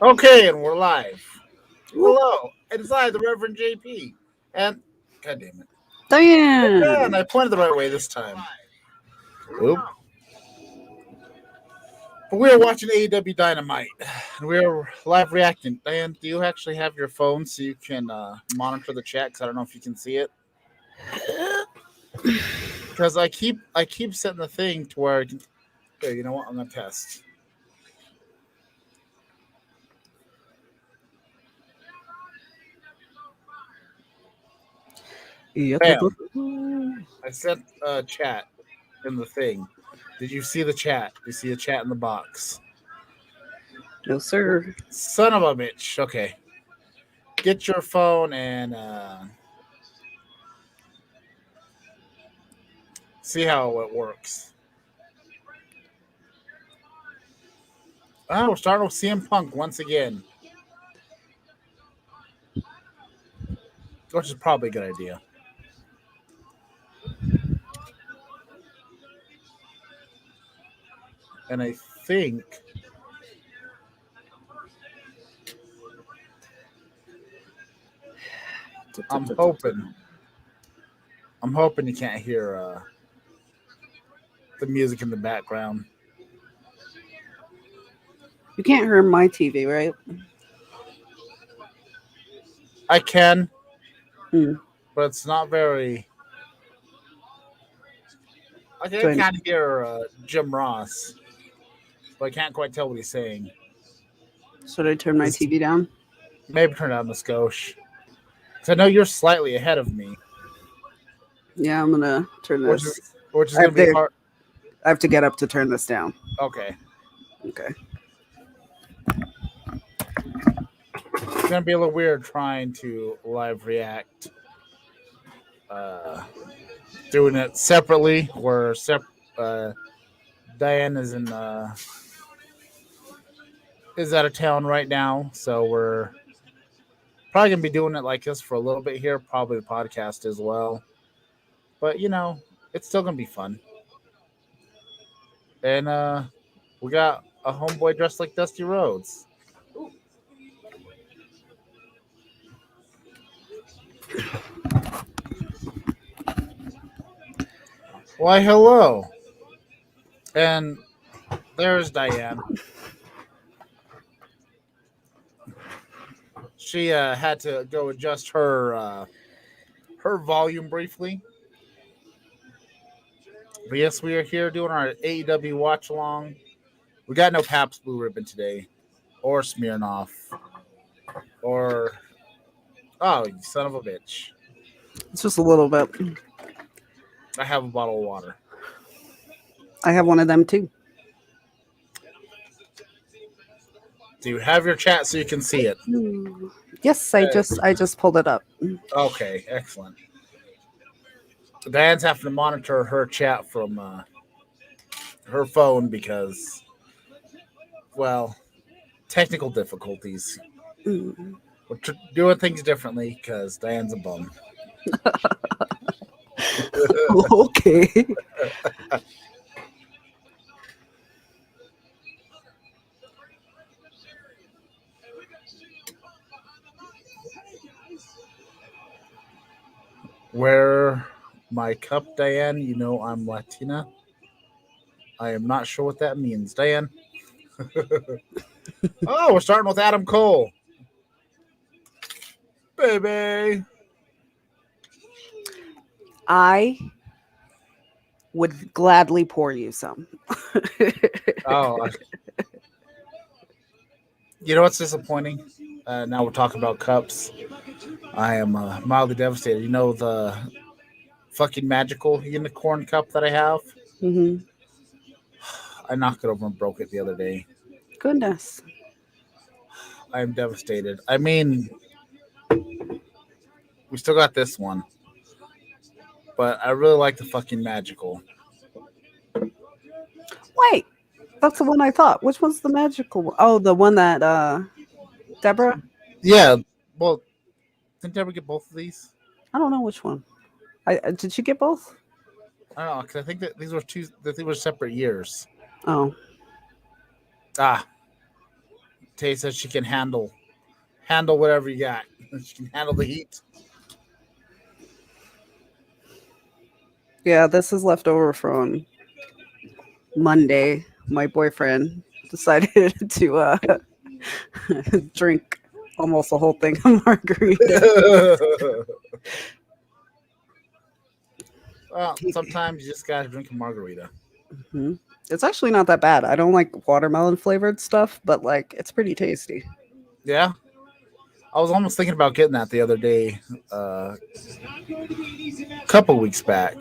Okay, and we're live. Whoop. Hello, it's I, the Reverend JP, and God damn it, Diane. and I pointed the right way this time. Oop. But we are watching AEW Dynamite, and we are live reacting. Diane, do you actually have your phone so you can monitor the chat? Because I don't know if you can see it. Because I keep setting the thing to where. Here, you know what? I'm gonna test. Bam. I sent a chat in the thing. Did you see the chat? Do you see the chat in the box? No, sir. Son of a bitch. Okay. Get your phone and see how it works. Oh, we're starting with CM Punk once again. Which is probably a good idea. And I think I'm hoping you can't hear the music in the background. You can't hear my TV, right? I can, Hmm. but it's not very. I can Join. kind of hear Jim Ross, but I can't quite tell what he's saying. Should I turn my TV down? Maybe turn down the skosh. Because I know you're slightly ahead of me. Yeah, I'm gonna turn this. Which is gonna be hard. I have to get up to turn this down. Okay. Okay. It's gonna be a little weird trying to live react. Doing it separately, where Diane is is out of town right now, so we're probably gonna be doing it like this for a little bit here, probably the podcast as well. But you know, it's still gonna be fun. And we got a homeboy dressed like Dusty Rhodes. Why, hello. And there's Diane. She had to go adjust her volume briefly. But yes, we are here doing our AEW watch along. We got no Pabst Blue Ribbon today, or Smirnoff, or oh, you son of a bitch! It's just a little bit. I have a bottle of water. I have one of them too. Do you have your chat so you can see it? Yes, I just pulled it up. Okay, excellent. Diane's having to monitor her chat from her phone because, well, technical difficulties. We're doing things differently because Diane's a bum. Okay. Wear my cup, Diane. You know I'm Latina. I am not sure what that means, Diane. Oh, we're starting with Adam Cole. Baby. I would gladly pour you some. Oh. You know what's disappointing? Now we're talking about cups. I am mildly devastated. You know the fucking magical unicorn cup that I have? Mm-hmm. I knocked it over and broke it the other day. Goodness. I am devastated. I mean, we still got this one. But I really like the fucking magical. Wait, that's the one I thought. Which one's the magical one? Oh, the one that Deborah? Yeah. Well, didn't Deborah get both of these? I don't know which one. Did she get both? I don't know, because I think that these were separate years. Oh. Ah. Tay says she can handle whatever you got. She can handle the heat. Yeah, this is left over from Monday. My boyfriend decided to drink almost the whole thing of margarita. Well, sometimes you just gotta drink a margarita. Mhm. It's actually not that bad. I don't like watermelon flavored stuff, but like it's pretty tasty. Yeah, I was almost thinking about getting that the other day, a couple weeks back.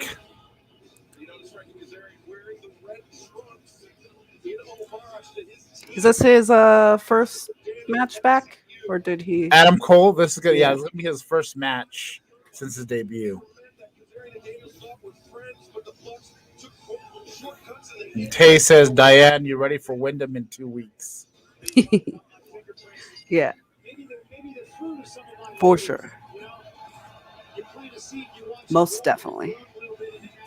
Is this his first match back, or did he? Adam Cole, this is good. Yeah, Yeah. this is gonna be his first match since his debut. Tay says, Diane, you ready for Wyndham in 2 weeks? Yeah, for sure. Most definitely.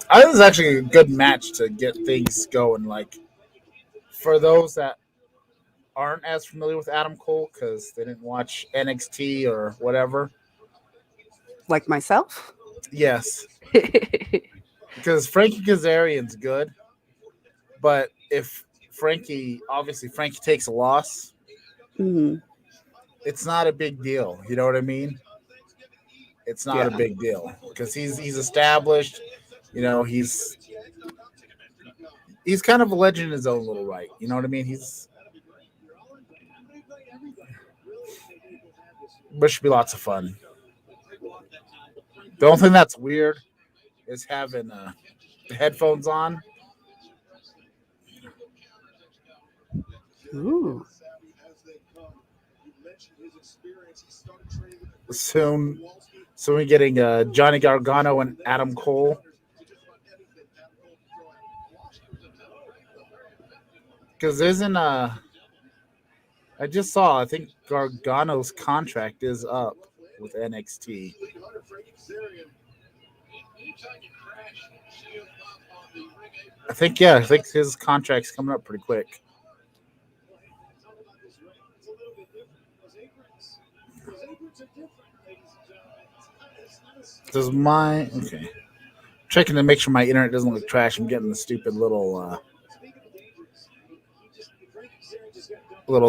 I think this is actually a good match to get things going. Like, for those that aren't as familiar with Adam Cole because they didn't watch NXT or whatever. Like myself. Yes, because Frankie Kazarian's good, but if Frankie takes a loss, Hmm. it's not a big deal. You know what I mean? It's not a Yeah. big deal because he's established. You know, he's kind of a legend in his own little right. You know what I mean? But should be lots of fun. The only thing that's weird is having the headphones on. Ooh. Soon we're getting Johnny Gargano and Adam Cole. Because isn't I just saw, I think Gargano's contract is up with NXT. I think his contract's coming up pretty quick. Does my okay? Checking to make sure my internet doesn't look trash. I'm getting the stupid little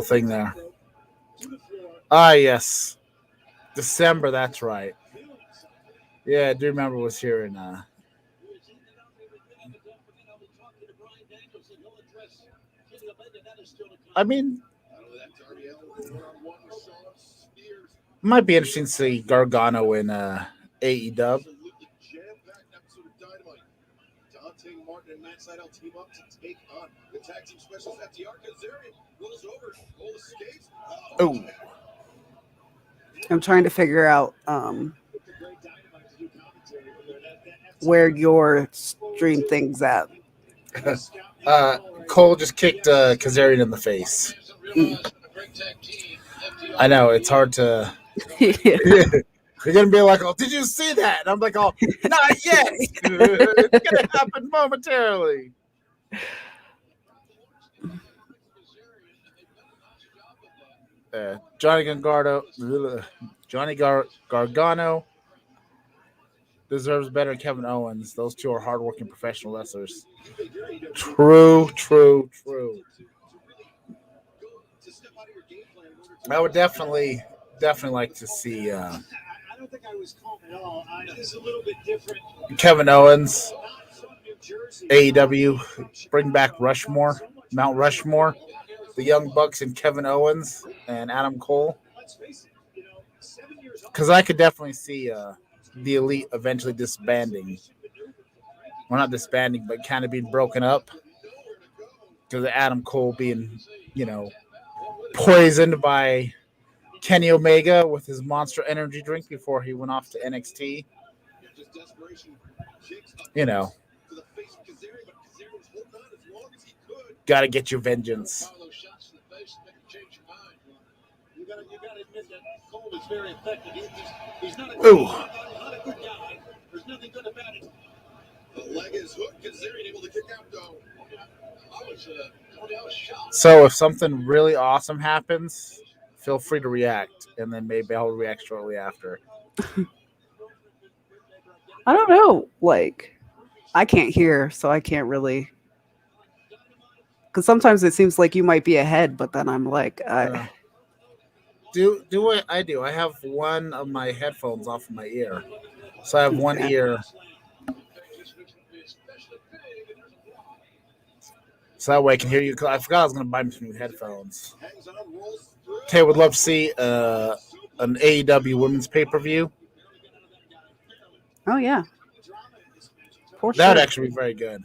thing there. Ah, yes, December. That's right. Yeah, I do remember it was here in. I mean, might be interesting to see Gargano in AEW. Oh, I'm trying to figure out where your stream thing's at. Cole just kicked Kazarian in the face. Mm. I know it's hard to. Yeah. You're gonna be like, "Oh, did you see that?" And I'm like, "Oh, not yet. It's gonna happen momentarily." Gargano deserves better than Kevin Owens. Those two are hardworking professional wrestlers. True. I would definitely like to see Kevin Owens, AEW, bring back Mount Rushmore, the Young Bucks and Kevin Owens and Adam Cole. Because I could definitely see the Elite eventually disbanding. Well, not disbanding, but kind of being broken up. Because of Adam Cole being, poisoned by Kenny Omega with his Monster Energy drink before he went off to NXT. Gotta get your vengeance. Ooh. The leg is hooked. Kazarian able to kick out though. So if something really awesome happens, feel free to react, and then maybe I'll react shortly after. I don't know. Like, I can't hear, so I can't really. Because sometimes it seems like you might be ahead, but then I'm like, Do what I do. I have one of my headphones off of my ear, so I have one Okay. ear. So that way I can hear you. I forgot I was going to buy me some new headphones. Okay, would love to see an AEW women's pay-per-view. Oh yeah, for That'd sure. actually be very good.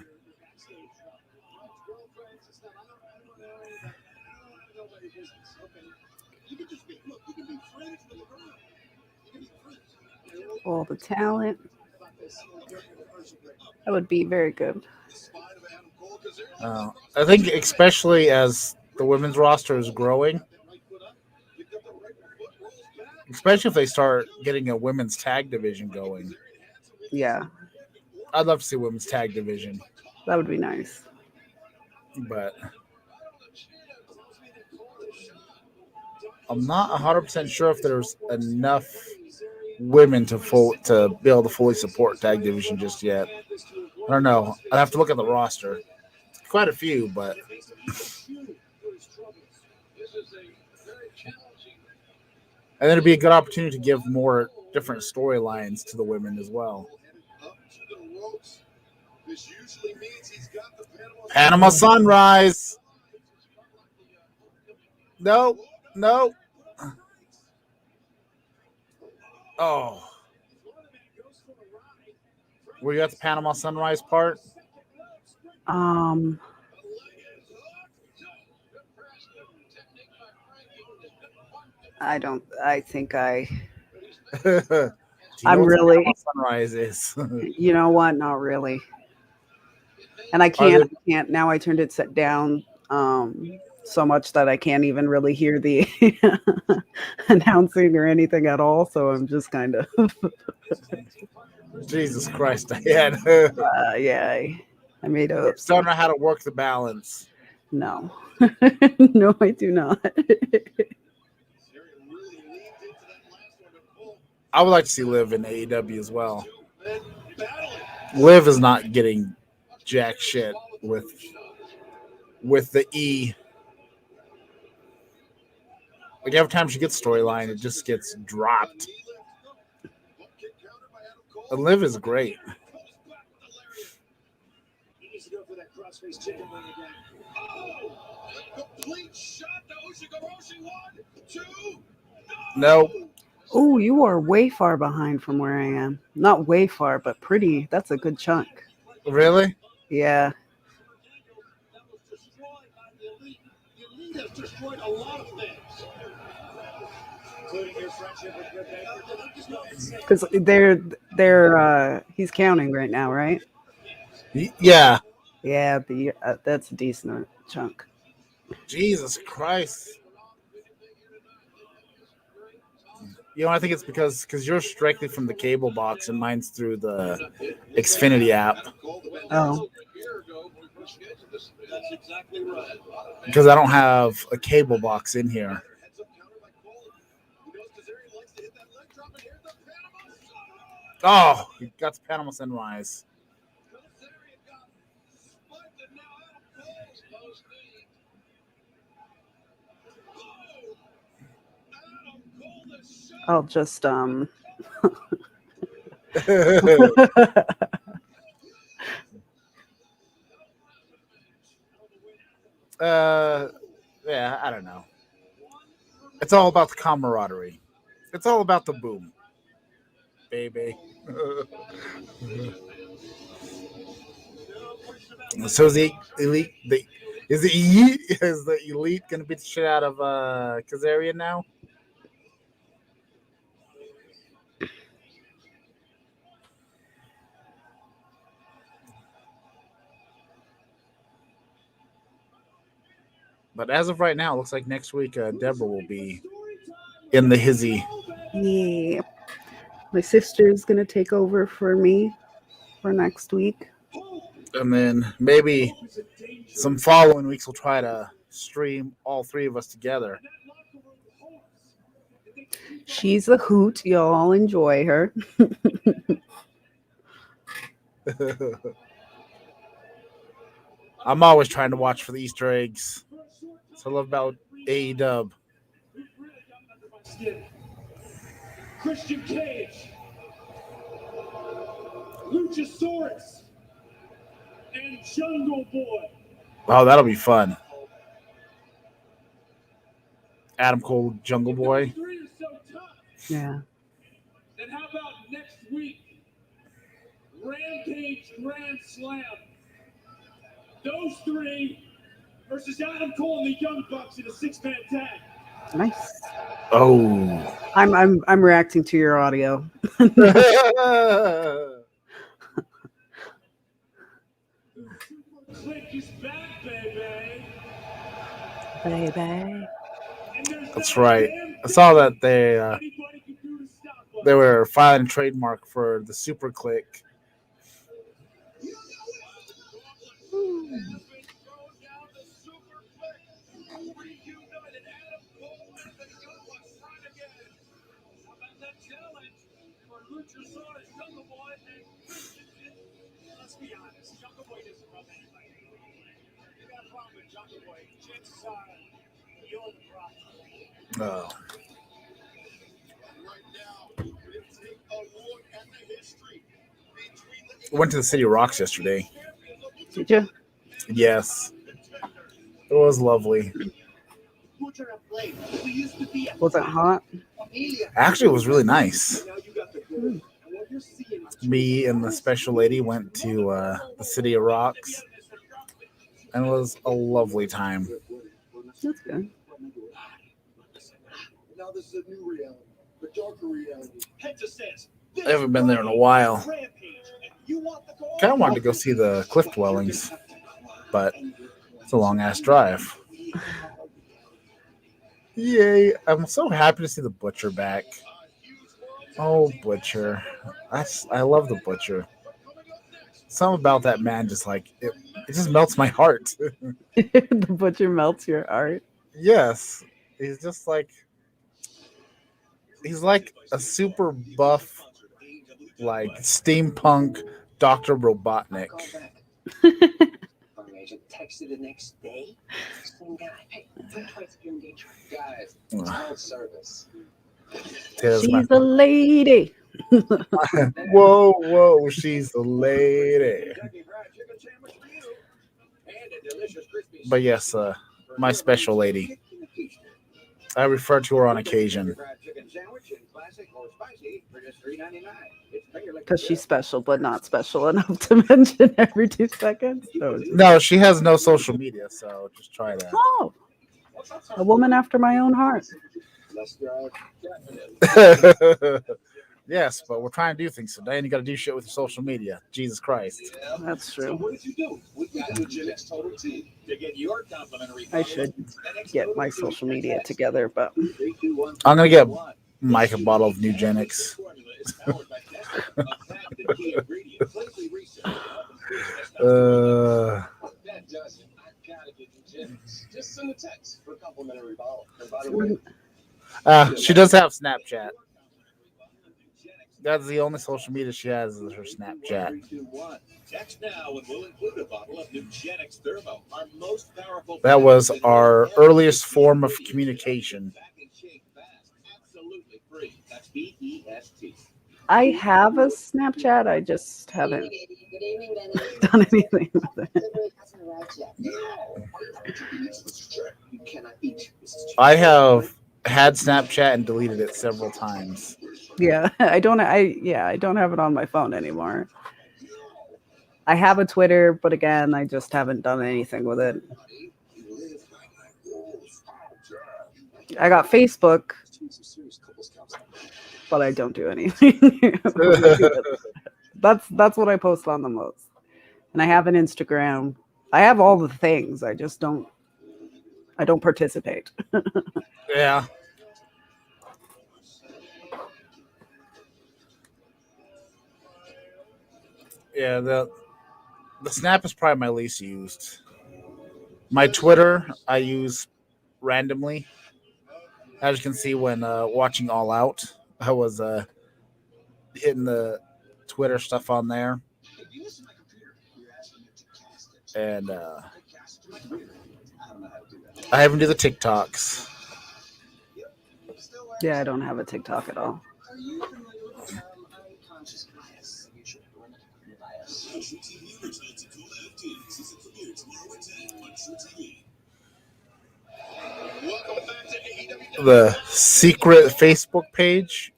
All the talent. That would be very good. I think especially as the women's roster is growing, especially if they start getting a women's tag division going. Yeah, I'd love to see a women's tag division, that would be nice. but I'm not 100% sure if there's enough women to be able to fully support tag division just yet. I don't know. I'd have to look at the roster. Quite a few, but and then it'd be a good opportunity to give more different storylines to the women as well. Panama Sunrise. No. Oh. Were you at the Panama Sunrise part? I don't. I think I. Do you know I'm what really. Panama Sunrise is? You know what? Not really. And I can't. Now I turned it set down so much that I can't even really hear the announcing or anything at all. So I'm just kind of. Jesus Christ, Diane. Yeah, I made up. Don't know how to work the balance. No. No, I do not. I would like to see Liv in AEW as well. Liv is not getting jack shit with the E. Like every time she gets storyline, it just gets dropped. And Liv is great. No. Oh, you are way far behind from where I am. Not way far, but pretty. That's a good chunk. Really? Yeah. Because he's counting right now, right? Yeah. Yeah, that's a decent chunk. Jesus Christ. You know, I think it's because you're strictly from the cable box and mine's through the Xfinity app. Oh. Because I don't have a cable box in here. Oh, he got the Panama Sunrise. I'll just Yeah, I don't know. It's all about the camaraderie. It's all about the boom, baby. So is the elite is the elite gonna beat the shit out of Kazarian now? But as of right now, it looks like next week Deborah will be in the hizzy. Yeah. My sister's gonna take over for me for next week. And then maybe some following weeks we'll try to stream all three of us together. She's a hoot. Y'all enjoy her. I'm always trying to watch for the Easter eggs. That's what I love about AEW. Christian Cage, Luchasaurus, and Jungle Boy. Oh, that'll be fun. Adam Cole, Jungle Boy. Yeah. Then how about next week? Rampage Grand Slam. Those three versus Adam Cole and the Young Bucks in a 6-man tag. Nice. Oh. I'm reacting to your audio. Click is back, baby. Baby. That's right. I saw that they were filing a trademark for the Super Click. Let's be honest, Jungle Boy doesn't rub anybody. You got a problem with Jungle Boy. Chances are you're the problem. Oh. Went to the City of Rocks yesterday. Did you? Yes. It was lovely. Was it hot? Actually, it was really nice. Me and the special lady went to the City of Rocks, and it was a lovely time. That's good. Now this is a new reality, the darker reality. I haven't been there in a while. Kind of wanted to go see the cliff dwellings, but it's a long ass drive. Yay! I'm so happy to see the Butcher back. Oh, Butcher. I love the Butcher. Something about that man just like it just melts my heart. The Butcher melts your heart. Yes. He's just like he's like a super buff, like steampunk Dr. Robotnik. Agent texted the next day. Same guy. Hey, think twice if you're in danger. Guys, it's called service. She's a lady. Whoa, she's a lady. But yes, my special lady. I refer to her on occasion. Because she's special, but not special enough to mention every 2 seconds. No, she has no social media, so just try that. Oh, a woman after my own heart. Yes, but we're trying to do things today, and you got to do shit with your social media. Jesus Christ. That's true. So what did you do? We got the Genetics Total Team to get your complimentary. I should get my social media together, but I'm gonna get Mike a bottle of Nugenics. Just send a text for a complimentary bottle. And by the way, she does have Snapchat. That's the only social media she has is her Snapchat. Text now and we'll include a bottle of Nugenics Thermo, our most powerful. That was our earliest form of communication. Absolutely free. That's BEST. I have a Snapchat. I just haven't done anything with it. I have had Snapchat and deleted it several times. Yeah, I don't have it on my phone anymore. I have a Twitter, but again, I just haven't done anything with it. I got Facebook, but I don't do anything. That's what I post on the most. And I have an Instagram. I have all the things. I just don't participate. Yeah. Yeah, The Snap is probably my least used. My Twitter I use randomly. As you can see when watching All Out, I was hitting the Twitter stuff on there, and I haven't do the TikToks. Yeah, I don't have a TikTok at all. The secret Facebook page.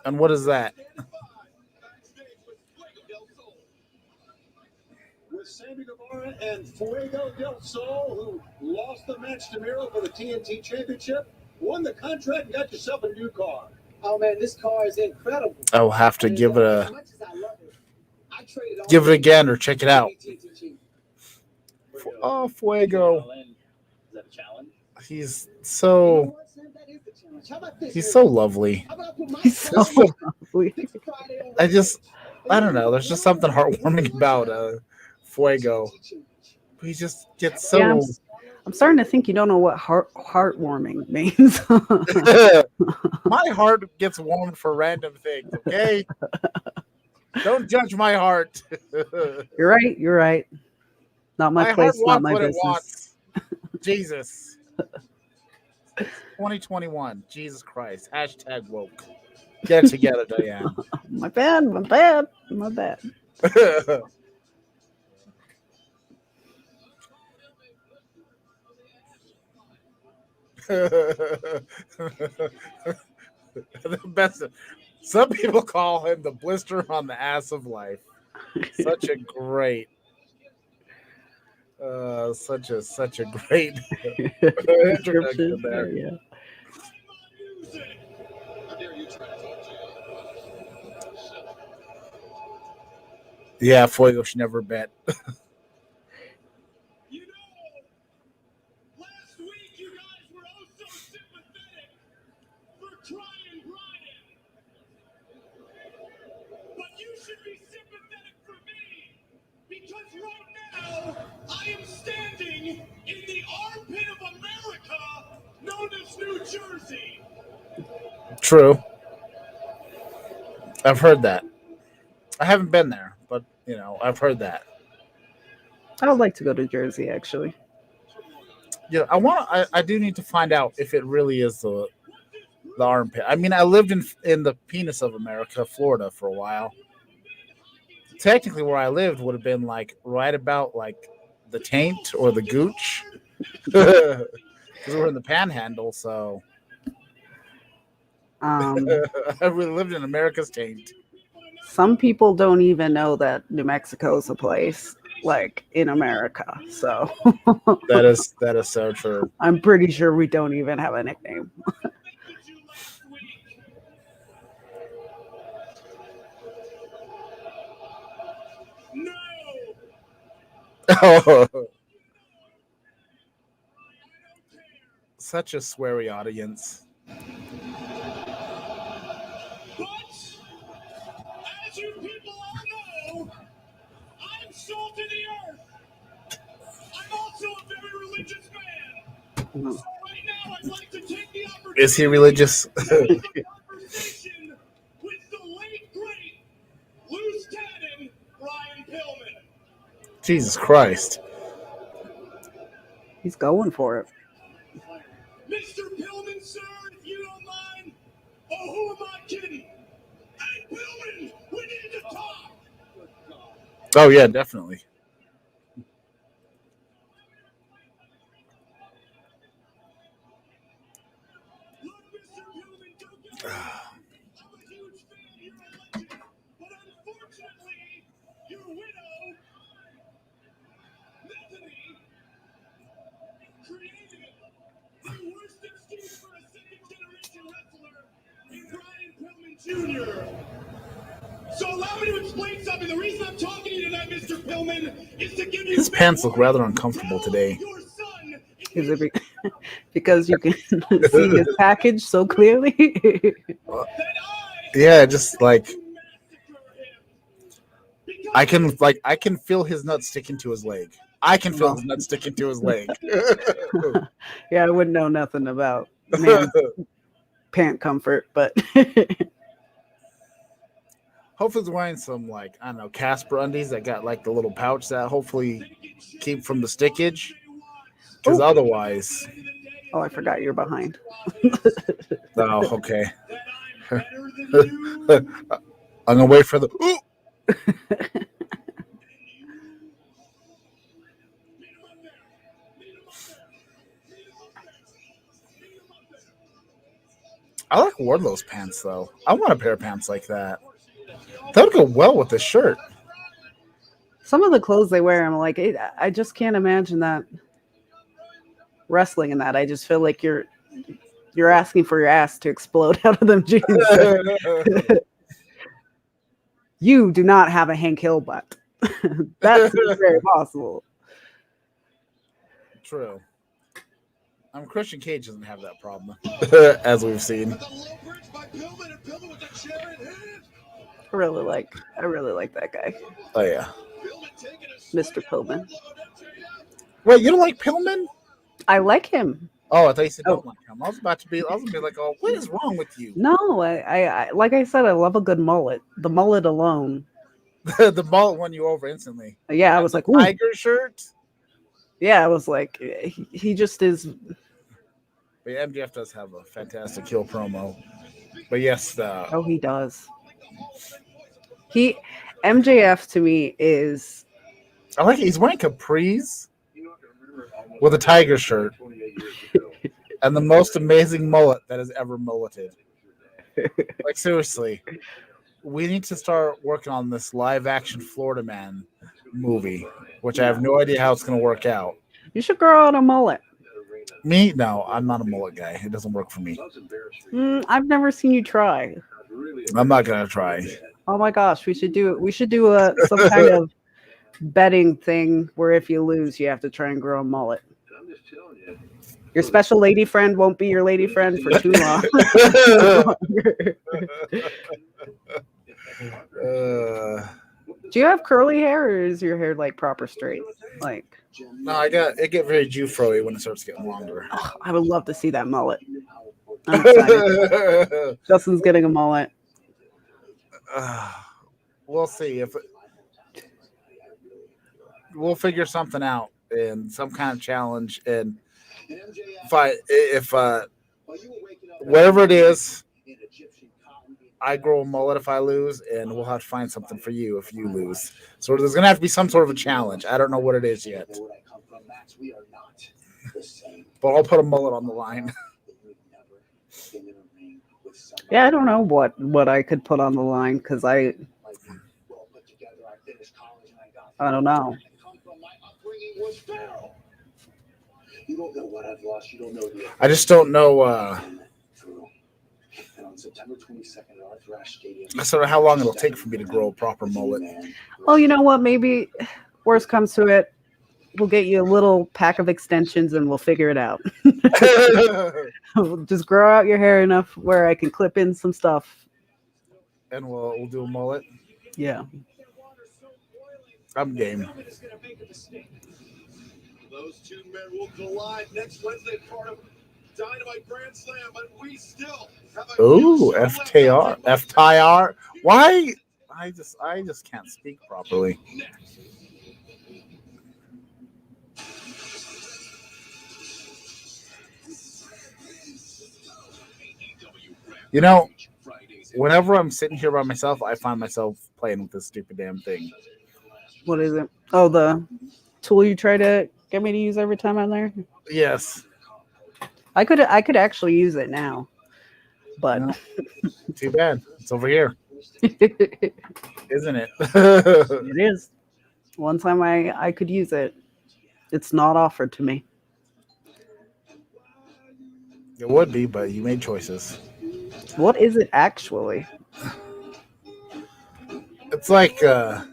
And what is that? With Sammy Guevara and Fuego del Sol, who lost the match to Miro for the TNT Championship, won the contract and got yourself a new car. Oh man, this car is incredible. I'll have to give it again or check it out. Oh, Fuego. He's so lovely. He's so lovely. I don't know. There's just something heartwarming about Fuego. He just gets so. Yeah, I'm starting to think you don't know what heartwarming means. My heart gets warmed for random things. Okay, don't judge my heart. You're right. You're right. Not my place. Not my business. It wants. Jesus. 2021. Jesus Christ. Hashtag woke. Get it together, Diane. My bad. My bad. My bad. The best. Some people call him the blister on the ass of life. Such a great introduction there. Yeah. Yeah, Fuego should never bet. Last week you guys were oh so sympathetic for crying Brian. But you should be sympathetic for me because right now I am standing in the armpit of America known as New Jersey. True. I've heard that. I haven't been there, but I've heard that. I would like to go to Jersey, actually. Yeah, I do need to find out if it really is the armpit. I mean, I lived in the penis of America, Florida, for a while. Technically, where I lived would have been like right about like the taint or the gooch, because we're in the Panhandle. So I really lived in America's taint. Some people don't even know that New Mexico is a place like in America. So that is so true. I'm pretty sure we don't even have a nickname. Oh, such a sweary audience. You people all know, I'm salt of the earth. I'm also a very religious man. So right now I'd like to take the opportunity. Is he religious? To have a conversation with the late great loose cannon Brian Pillman. Jesus Christ. He's going for it. Mr. Pillman, sir, if you don't mind. Oh, who am I kidding? Hey, Pillman, we need to talk. Oh yeah, definitely. Look, Mr. Pillman, don't get me wrong. I'm a huge fan. You're a legend. But unfortunately, your widow, Bethany, created the worst excuse for a second-generation wrestler in Brian Pillman Jr. So allow me to explain something. The reason I'm talking to you tonight, Mr. Pillman, is to give you... His pants look rather uncomfortable today. Is it because you can see his package so clearly? Yeah, just like... I can feel his nut sticking to his leg. I can feel his nut sticking to his leg. Yeah, I wouldn't know nothing about man's pant comfort, but Hopefully he's wearing some I don't know, Casper undies that got the little pouch that hopefully keep from the stickage. Because otherwise, oh, I forgot you're behind. oh, okay. I'm gonna wait for the. Ooh! I like Wardlow's pants though. I want a pair of pants like that. That would go well with this shirt. Some of the clothes they wear, I'm like, I just can't imagine that wrestling in that. I just feel like you're asking for your ass to explode out of them jeans. You do not have a Hank Hill butt. That's very possible. True. Christian Cage doesn't have that problem, as we've seen. I really like that guy. Oh yeah, Mr. Pillman. Wait, you don't like Pillman? I like him. Oh, I thought you said don't like him. I was gonna be like, oh, what is wrong with you? No, I like I said, I love a good mullet. The mullet alone. The mullet won you over instantly. Yeah, I was like, ooh. Tiger shirt. Yeah, I was like, he just is. But yeah, MJF does have a fantastic heel promo. But yes, oh, he does. MJF to me is. I like it. He's wearing capris with a tiger shirt and the most amazing mullet that has ever mulleted. Like seriously, we need to start working on this live action Florida Man movie, which I have no idea how it's going to work out. You should grow out a mullet. Me? No, I'm not a mullet guy. It doesn't work for me. I've never seen you try. I'm not gonna try. Oh my gosh, we should do some kind of betting thing where if you lose, you have to try and grow a mullet. Your special lady friend won't be your lady friend for too long. Do you have curly hair, or is your hair proper straight? No, it get very Jew-froy when it starts getting longer. Oh, I would love to see that mullet. I'm excited. Justin's getting a mullet. We'll see we'll figure something out in some kind of challenge, and if whatever it is, I grow a mullet if I lose, and we'll have to find something for you if you lose. So there's going to have to be some sort of a challenge. I don't know what it is yet. But I'll put a mullet on the line. Yeah, I don't know what I could put on the line because I don't know. I just don't know sort of how long it'll take for me to grow a proper mullet. Well, you know what? Maybe worst comes to it, we'll get you a little pack of extensions and we'll figure it out. Just grow out your hair enough where I can clip in some stuff. And we'll do a mullet. Yeah. I'm game. Those two men will collide next Wednesday, part of Dynamite Grand Slam, but we still have a FTR. Why? I just can't speak properly. You know, whenever I'm sitting here by myself, I find myself playing with this stupid damn thing. What is it? Oh, the tool you try to get me to use every time I'm there? Yes. I could actually use it now, but no. Too bad. It's over here, isn't it? It is. One time I could use it. It's not offered to me. It would be, but you made choices. What is it actually? It's like a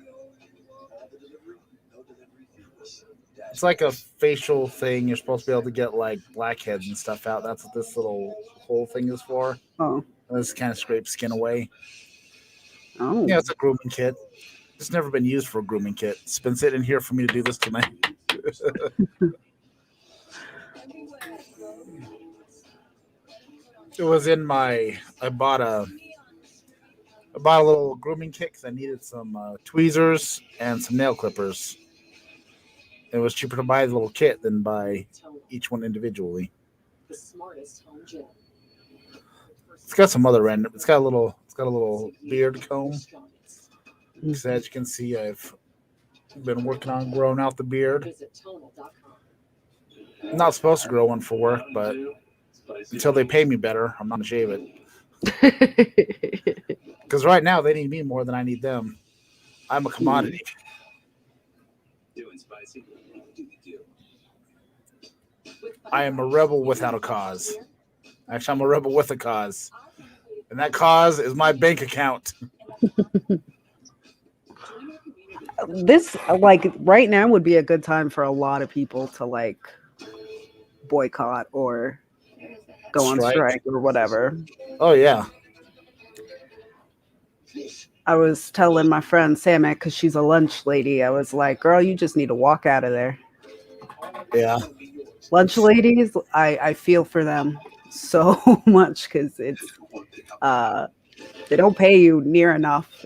facial thing. You're supposed to be able to get blackheads and stuff out. That's what this little whole thing is for. Oh. This kind of scrapes skin away. Oh. Yeah, it's a grooming kit. It's never been used for a grooming kit. It's been sitting here for me to do this tonight. It was in my. I bought a little grooming kit because I needed some tweezers and some nail clippers. It was cheaper to buy the little kit than buy each one individually. The smartest home gym. It's got some other random. It's got a little beard comb. Because as you can see, I've been working on growing out the beard. Visit tonal.com. I'm not supposed to grow one for work, but until they pay me better, I'm not gonna shave it. Because right now they need me more than I need them. I'm a commodity. Doing spicy. Do the deal. I am a rebel without a cause. Actually, I'm a rebel with a cause. And that cause is my bank account. This, like, right now would be a good time for a lot of people to, like, boycott or go on strike or whatever. Oh, yeah. I was telling my friend Samek, because she's a lunch lady, I was like, girl, you just need to walk out of there. Yeah. Lunch ladies, I feel for them so much because it's they don't pay you near enough.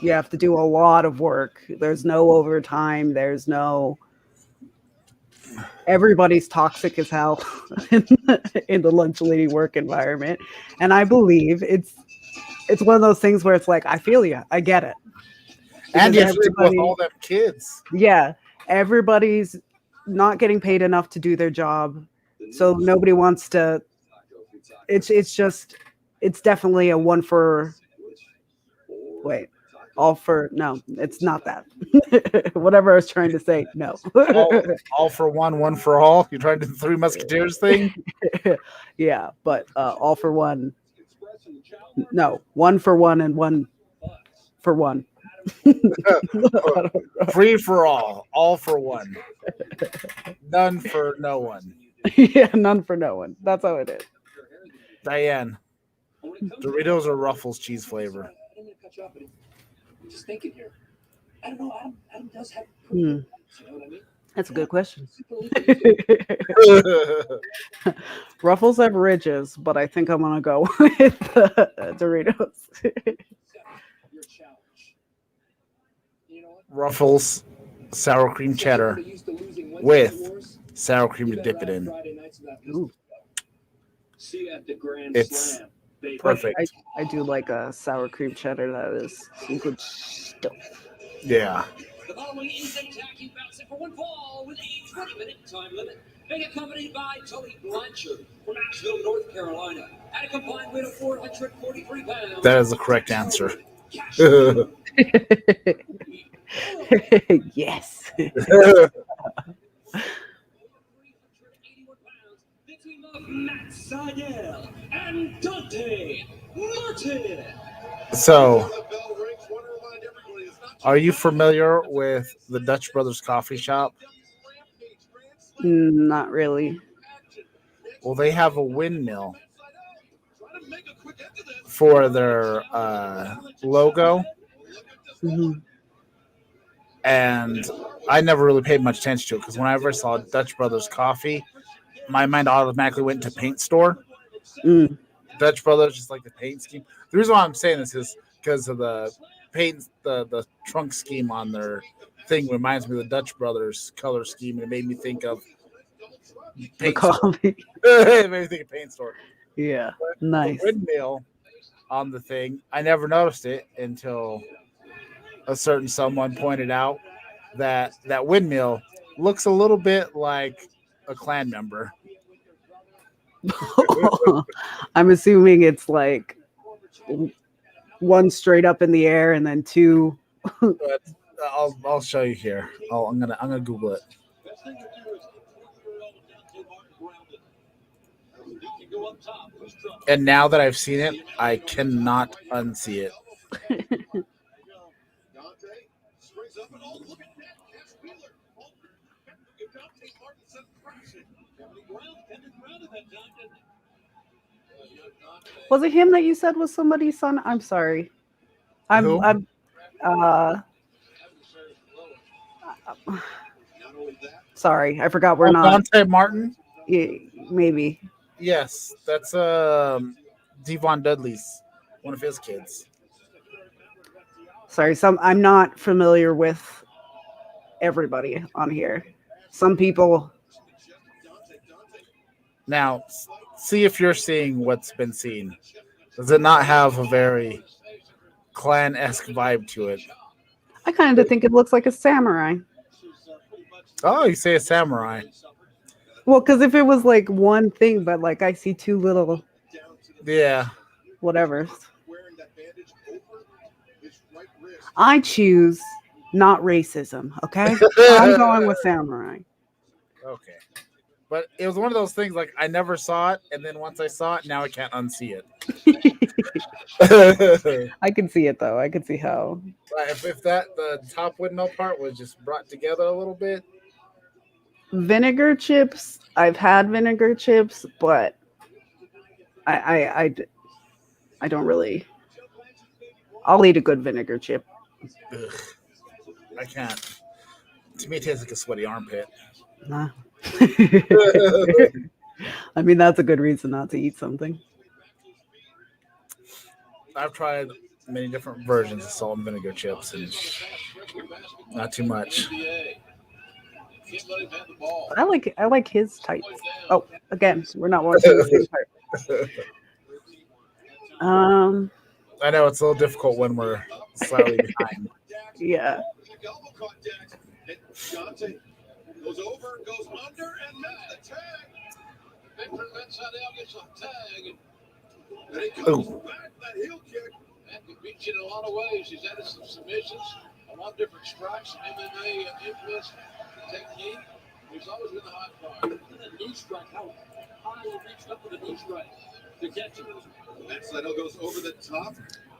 You have to do a lot of work. There's no overtime. There's no. Everybody's toxic as hell in the lunch lady work environment, and I believe it's one of those things where it's like, I feel you, I get it. And you sleep with all them kids. Yeah, everybody's not getting paid enough to do their job, so nobody wants to. It's definitely a one for. Wait. All for no, it's not that. Whatever I was trying to say, no. all for one for all. You're trying to do the Three Musketeers thing? Yeah, but all for one. No, one for one and one for one. Free for all for one. None for no one. Yeah, none for no one. That's how it is. Diane, Doritos or Ruffles cheese flavor? Just thinking here. I don't know. Adam does have. You know what I mean? That's a good question. Ruffles have ridges, but I think I'm gonna go with Doritos. Ruffles sour cream cheddar with sour cream to dip it in. Ooh. It's perfect. I do like a sour cream cheddar. That is some good stuff. Yeah. The following instant tag team bouncing for one fall with a 20-minute time limit, being accompanied by Tully Blanchard from Asheville, North Carolina, at a combined weight of 443 pounds. That is the correct answer. Yes. Matt Seidel and Dante Martin. So, are you familiar with the Dutch Brothers Coffee Shop? Not really. Well, they have a windmill for their logo. Mm-hmm. And I never really paid much attention to it because whenever I saw Dutch Brothers Coffee, my mind automatically went to paint store. Dutch Brothers, just like the paint scheme. The reason why I'm saying this is because of the paint, the trunk scheme on their thing reminds me of the Dutch Brothers color scheme, and it made me think of paint coffee. It made me think of paint store. Yeah, nice. The windmill on the thing, I never noticed it until a certain someone pointed out that windmill looks a little bit like a clan member. I'm assuming it's like one straight up in the air and then two. But I'll show you here. I'm gonna Google it. And now that I've seen it, I cannot unsee it. Was it him that you said was somebody's son? I'm sorry. I'm Sorry, I forgot we're Oh, not. Dante Martin. Maybe. Yes, that's Devon Dudley's one of his kids. Sorry, I'm not familiar with everybody on here. Some people. Now, see if you're seeing what's been seen. Does it not have a very clan-esque vibe to it? I kind of think it looks like a samurai. Oh, you say a samurai. Well, because if it was like one thing, but like I see two little Yeah. whatever. I choose not racism, okay? I'm going with samurai. Okay. But it was one of those things like I never saw it, and then once I saw it, now I can't unsee it. I can see it though. I can see how. If the top windmill part was just brought together a little bit. Vinegar chips. I've had vinegar chips, but I don't really. I'll eat a good vinegar chip. Ugh, I can't. To me, it tastes like a sweaty armpit. Nah. I mean, that's a good reason not to eat something. I've tried many different versions of salt and vinegar chips, and not too much. I like his type. Oh, again, we're not watching the same part. I know it's a little difficult when we're slightly behind. Yeah. Goes over, goes under, and missed the tag. Victor Bensadel gets a tag. And he comes back, that heel kick. And he beats you in a lot of ways. He's added some submissions, a lot of different strikes, MMA influence, technique. He's always been a hot guard. And a knee strike. How high he reached up with a knee strike to catch him. Bensadel goes over the top.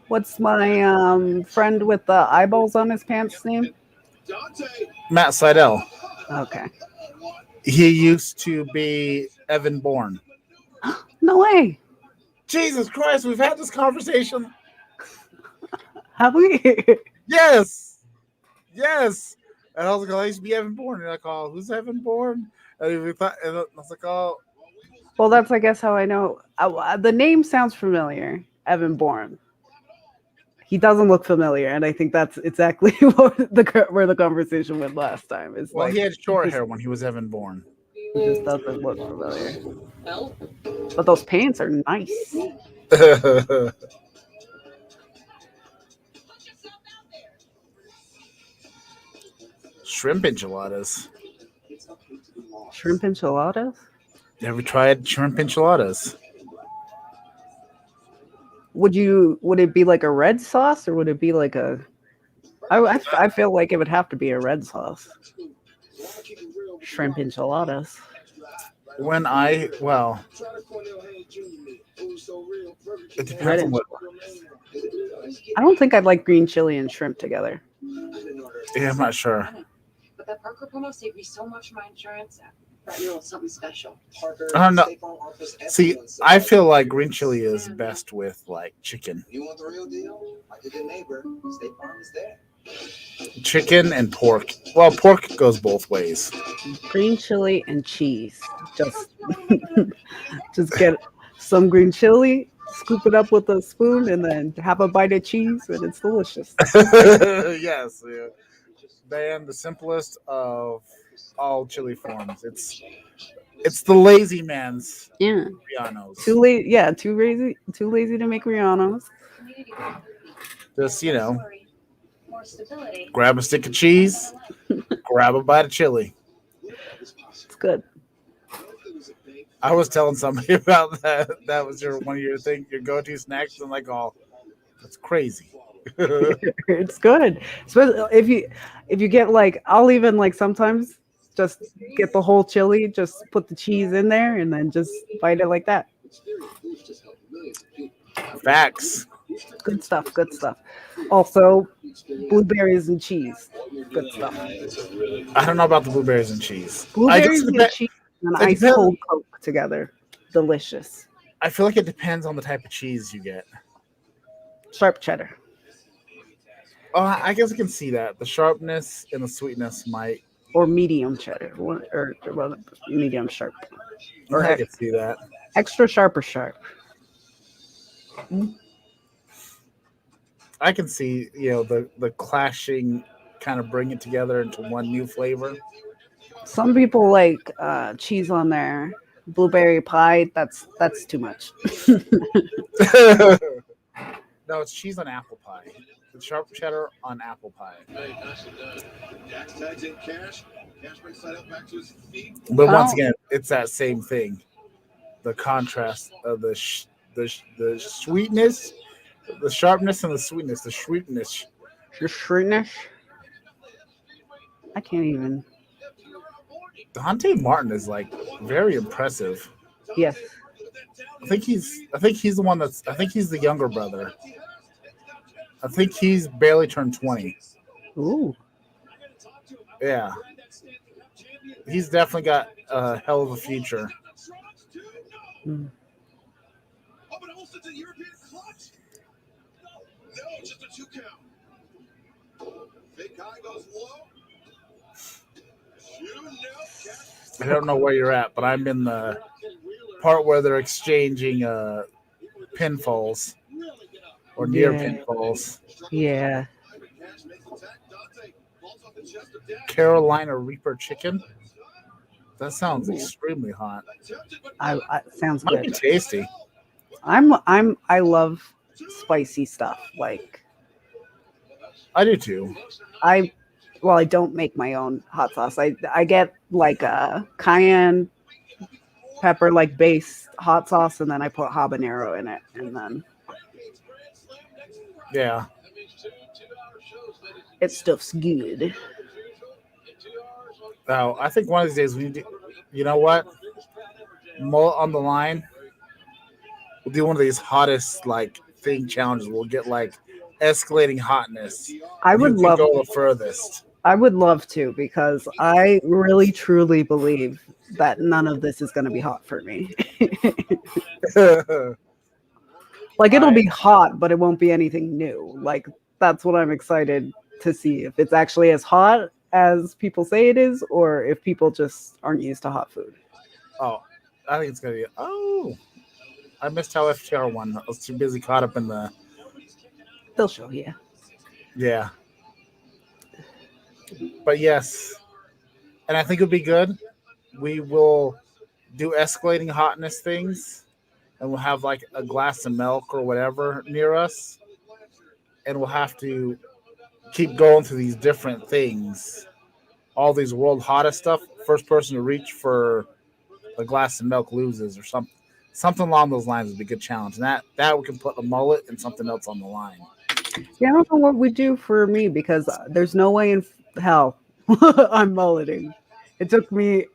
What's my friend with the eyeballs on his pants name? Dante. Matt Seidel. Okay. He used to be Evan Bourne. No way. Jesus Christ, we've had this conversation. Have we? Yes. Yes. And I was like, I used to be Evan Bourne. And I call, who's Evan Bourne? And I was like, oh. Well, that's, I guess, how I know. The name sounds familiar. Evan Bourne. He doesn't look familiar, and I think that's exactly where the conversation went last time. Is Well, like, he had short hair when he was Evan Bourne. He just doesn't look familiar. But those pants are nice. Shrimp enchiladas. Shrimp enchiladas? Have you tried shrimp enchiladas? Would it be like a red sauce, or would it be like a? I feel like it would have to be a red sauce. Shrimp enchiladas. It depends on what. I don't think I'd like green chili and shrimp together. Yeah, I'm not sure. But that Parker promo saved me so much of my insurance. Got you something special. I don't know. See, I feel like green chili is best with like chicken. You want the real deal? Like a good neighbor, State Farm is there. Chicken and pork. Well, pork goes both ways. Green chili and cheese. Just get some green chili, scoop it up with a spoon, and then have a bite of cheese, and it's delicious. Yes, yeah. Man, the simplest of all chili forms. It's the lazy man's Rianos. Too lazy to make Rianos. Just grab a stick of cheese, grab a bite of chili. It's good. I was telling somebody about that. That was one of your go-to snacks, and like, oh, that's crazy. It's good. Especially if you get like, I'll even like sometimes just get the whole chili, just put the cheese in there, and then just bite it like that. Facts. Good stuff. Also, blueberries and cheese. Good stuff. I don't know about the blueberries and cheese. Blueberries and cheese and ice cold Coke together. Delicious. I feel like it depends on the type of cheese you get. Sharp cheddar. Oh, I guess I can see that. The sharpness and the sweetness might. or medium cheddar, or well, medium sharp, or I can see that. extra sharp or sharp. I can see, the clashing kind of bring it together into one new flavor. Some people like cheese on their blueberry pie. That's too much. No, it's cheese on apple pie. It's sharp cheddar on apple pie. Dax tags in cash. Cash brings side up back to his feet. But once Oh. again, it's that same thing. The contrast of the sweetness, the sharpness, and the sweetness. The sweetness. Just shrewdness. I can't even. Dante Martin is like very impressive. Yes. I think he's the one that's. I think he's the younger brother. I think he's barely turned 20. Ooh. Yeah. He's definitely got a hell of a future. Mm. Oh, but also to the European clutch. No, just a 2 count. Big guy goes low. I don't know where you're at, but I'm in the part where they're exchanging pinfalls or near Yeah. pinfalls. Yeah. Carolina Reaper chicken. That sounds extremely hot. I sounds Might be good. tasty. I love spicy stuff. Like I do too. I don't make my own hot sauce. I get like a cayenne pepper like base hot sauce, and then I put habanero in it, and then Yeah. it stuff's good. Now, I think one of these days we need to, you know what? Mullet on the line. We'll do one of these hottest thing challenges. We'll get escalating hotness. I would Who can love go the furthest. I would love to, because I really truly believe that none of this is going to be hot for me. Like it'll be hot, but it won't be anything new. Like that's what I'm excited to see, if it's actually as hot as people say it is, or if people just aren't used to hot food. Oh, I think it's gonna be. Oh, I missed how FTR won. I was too busy caught up in the. They'll show you. Yeah. But yes, and I think it'll be good. We will do escalating hotness things, and we'll have a glass of milk or whatever near us, and we'll have to keep going through these different things. All these world hottest stuff. First person to reach for a glass of milk loses, or something along those lines would be a good challenge. And that we can put a mullet and something else on the line. Yeah, I don't know what we do for me, because there's no way in hell I'm mulleting. It took me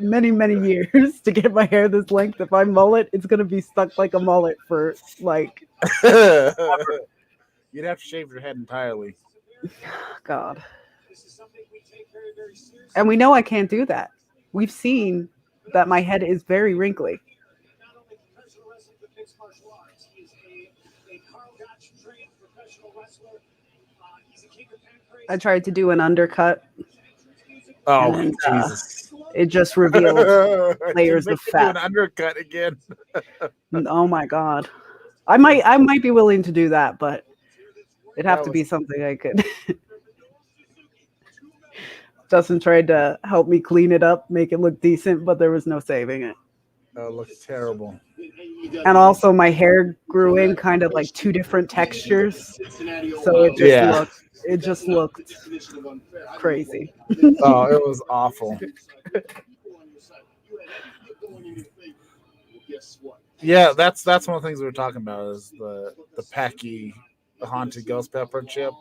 many years to get my hair this length. If I mullet, it's gonna be stuck like a mullet for You'd have to shave your head entirely. God. And we know I can't do that. We've seen that my head is very wrinkly. I tried to do an undercut. Oh, and, Jesus. It just revealed layers of fat. An undercut again. Oh my God. I might be willing to do that, but it'd have to be something I could. Justin tried to help me clean it up, make it look decent, but there was no saving it. Oh, it looks terrible. And also my hair grew in kind of like two different textures. So it just looked crazy. Oh, it was awful. Yeah, that's one of the things we were talking about, is the Packy, the haunted ghost pepper chip.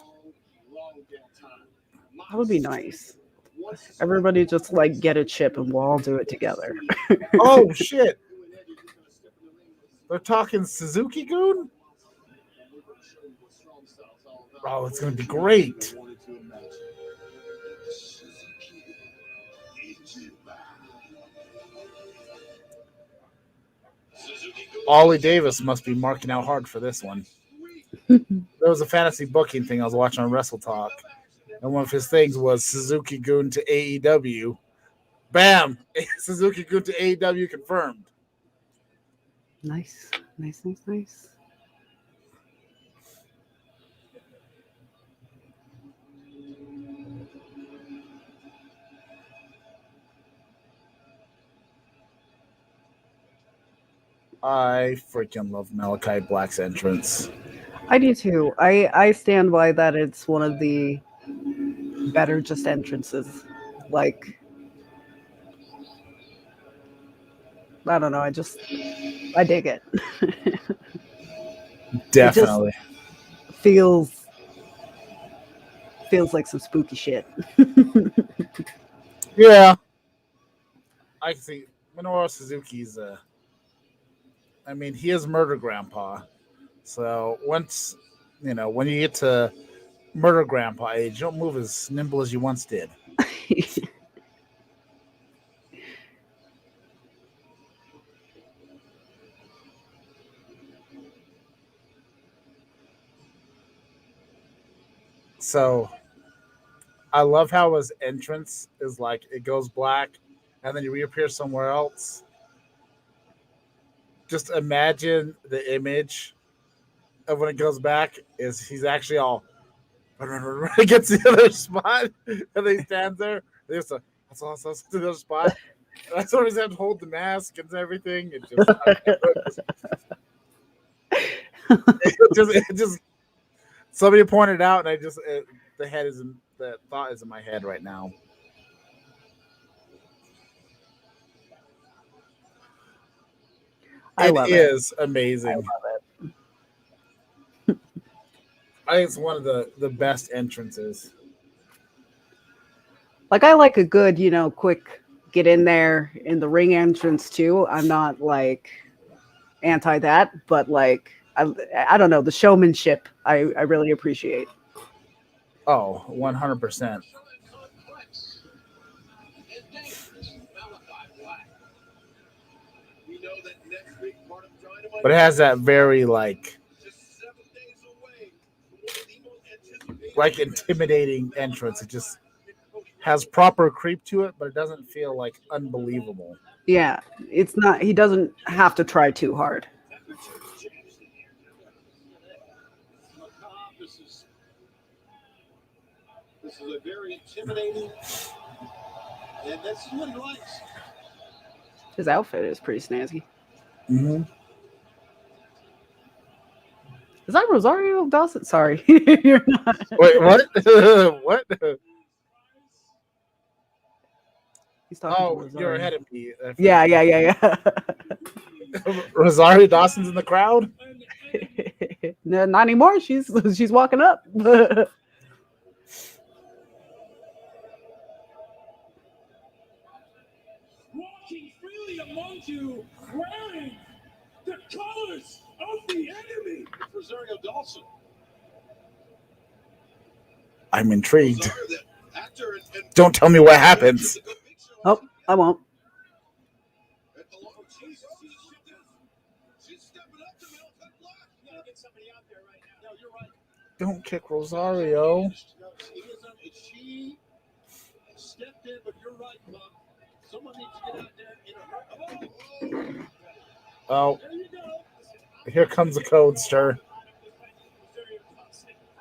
That would be nice. Everybody just get a chip and we'll all do it together. Oh shit. They're talking Suzuki Goon? Oh, it's gonna be great. Ollie Davis must be marking out hard for this one. there was a fantasy booking thing I was watching on Wrestle Talk, and one of his things was Suzuki Gun to AEW. Bam! Suzuki Gun to AEW confirmed. Nice, nice, nice, nice. I freaking love Malachi Black's entrance. I do too. I stand by that. It's one of the better just entrances. Like, I don't know. I dig it. Definitely. It feels like some spooky shit. Yeah. I can see Minoru Suzuki's I mean, he is Murder Grandpa. So once, when you get to Murder Grandpa age, you don't move as nimble as you once did. So I love how his entrance is like it goes black and then you reappear somewhere else. Just imagine the image of when it goes back is he's actually all gets the other spot and then he stands there. There's that's all to the other spot. That's where he's had to hold the mask and everything. It just somebody pointed out, and the thought is in my head right now. It is amazing. I love it. I think it's one of the best entrances. Like, I like a good, quick get in there in the ring entrance too. I'm not like anti that, but like I don't know, the showmanship I really appreciate. Oh, 100%. But it has that very like intimidating entrance. It just has proper creep to it, but it doesn't feel like unbelievable. Yeah, it's not. He doesn't have to try too hard. This is a very intimidating, and that's what he likes. His outfit is pretty snazzy. Mm-hmm. Is that Rosario Dawson? Sorry, you're not. Wait, what? What? He's talking oh, you're ahead of me. Yeah. Rosario Dawson's in the crowd? No, not anymore. She's walking up. Walking freely among you, wearing the colors of the enemy. Rosario Dawson. I'm intrigued. Don't tell me what happens. Oh, I won't. Don't kick Rosario. She stepped in, but you're right, Bob. Someone needs to get out there in a Oh, here comes the code, stir.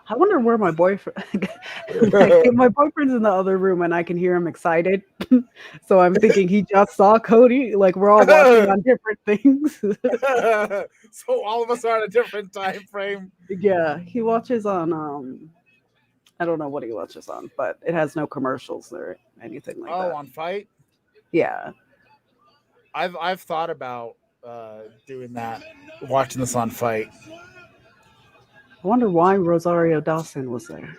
I wonder where my boyfriend. My boyfriend's in the other room, and I can hear him excited. So I'm thinking he just saw Cody. Like, we're all watching on different things. So all of us are on a different time frame. Yeah, he watches on. I don't know what he watches on, but it has no commercials or anything like that. Oh, on Fight? Yeah. I've thought about doing that, watching this on Fight. I wonder why Rosario Dawson was there.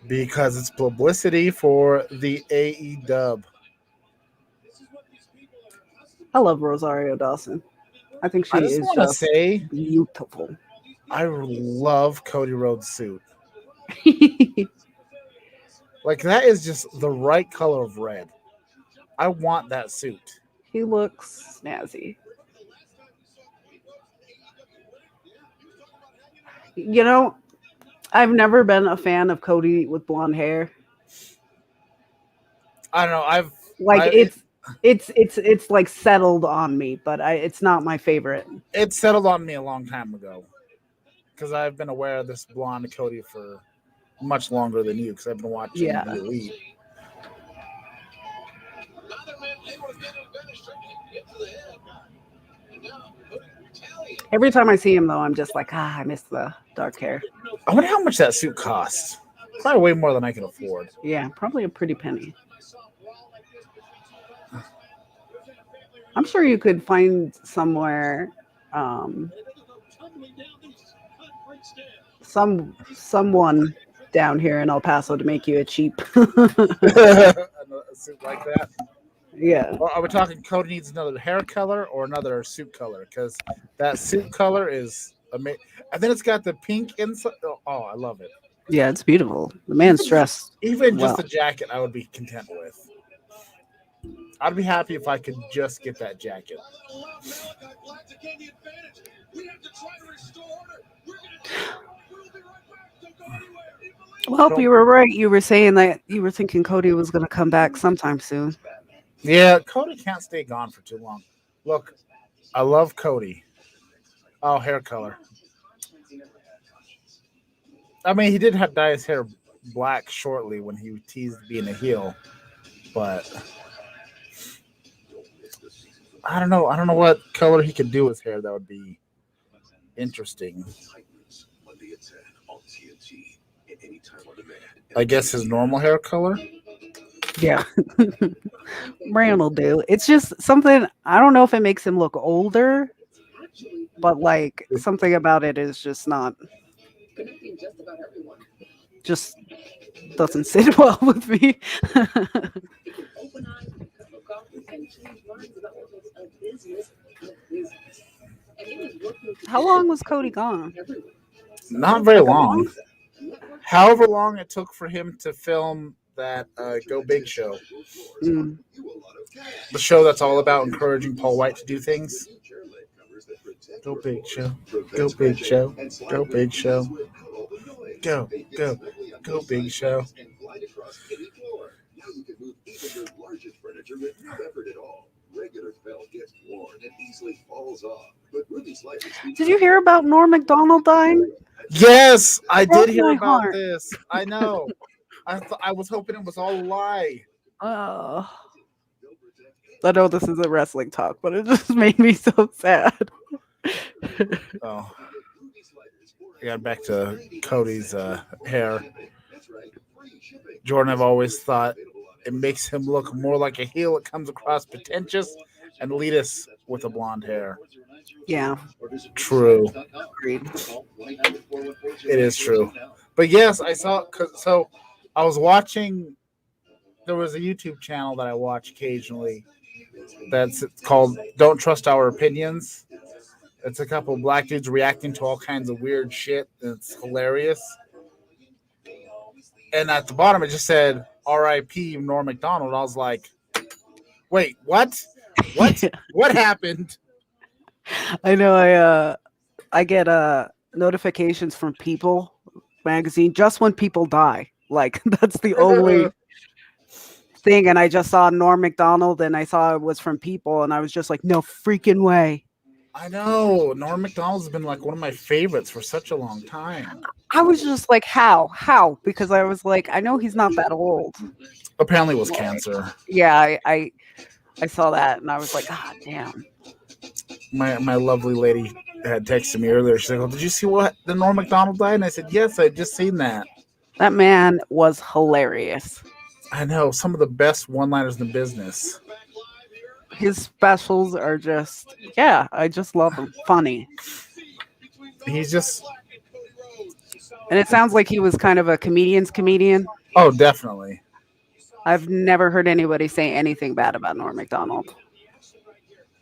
Because it's publicity for the AEW. I love Rosario Dawson. I think she is just beautiful. I love Cody Rhodes' suit. Like, that is just the right color of red. I want that suit. He looks snazzy. You know, I've never been a fan of Cody with blonde hair. I don't know. Like I it's like settled on me, but it's not my favorite. it settled on me a long time ago because I've been aware of this blonde Cody for much longer than you because I've been watching Yeah. the Elite. Every time I see him, though, I'm just like, I miss the dark hair. I wonder how much that suit costs. Probably way more than I can afford. Yeah, probably a pretty penny. I'm sure you could find somewhere, someone down here in El Paso to make you a cheap. A suit like that. Yeah. Well, are we talking Cody needs another hair color or another suit color? Because that suit color is amazing. And then it's got the pink inside. Oh, I love it. Yeah, it's beautiful. The man's dressed. Even well. just the jacket, I would be content with. I'd be happy if I could just get that jacket. Well, you were right. You were saying that you were thinking Cody was going to come back sometime soon. Yeah, Cody can't stay gone for too long. Look, I love Cody. Oh, hair color. I mean, he did have dye his hair black shortly when he teased being a heel, but I don't know. I don't know what color he could do with hair that would be interesting. I guess his normal hair color. Yeah. Brand will do. It's just something, I don't know if it makes him look older, but like something about it is just not, just doesn't sit well with me. How long was Cody gone? Not very long. However long it took for him to film that Go Big show. Mm. The show that's all about encouraging Paul White to do things. Go Big Show. Go Big Show. Go Big Show. Go Big Show. Did you hear about Norm Macdonald dying? Yes, I did hear my about heart. this. I know. I was hoping it was all a lie. Oh. I know this is a wrestling talk, but it just made me so sad. Oh. I got back to Cody's hair. Jordan, I've always thought it makes him look more like a heel. It comes across pretentious and elitist with the blonde hair. Yeah. True. Agreed. It is true. But yes, I saw. So I was watching. There was a YouTube channel that I watch occasionally. That's called "Don't Trust Our Opinions." It's a couple of black dudes reacting to all kinds of weird shit. And it's hilarious. And at the bottom, it just said "R.I.P. Norm Macdonald." I was like, "Wait, what? What? What happened?" I know I get notifications from People magazine just when people die. Like that's the only thing. And I just saw Norm Macdonald and I saw it was from People and I was just like, no freaking way. I know. Norm Macdonald's been like one of my favorites for such a long time. I was just like, how? Because I was like, I know he's not that old. Apparently it was cancer. Yeah, I saw that and I was like, ah, damn. My lovely lady had texted me earlier. She's like, "Oh, did you see what the Norm Macdonald died?" And I said, "Yes, I just seen that." That man was hilarious. I know, some of the best one-liners in the business. His specials are just, yeah, I just love him. Funny. He's just, and it sounds like he was kind of a comedian's comedian. Oh, definitely. I've never heard anybody say anything bad about Norm Macdonald.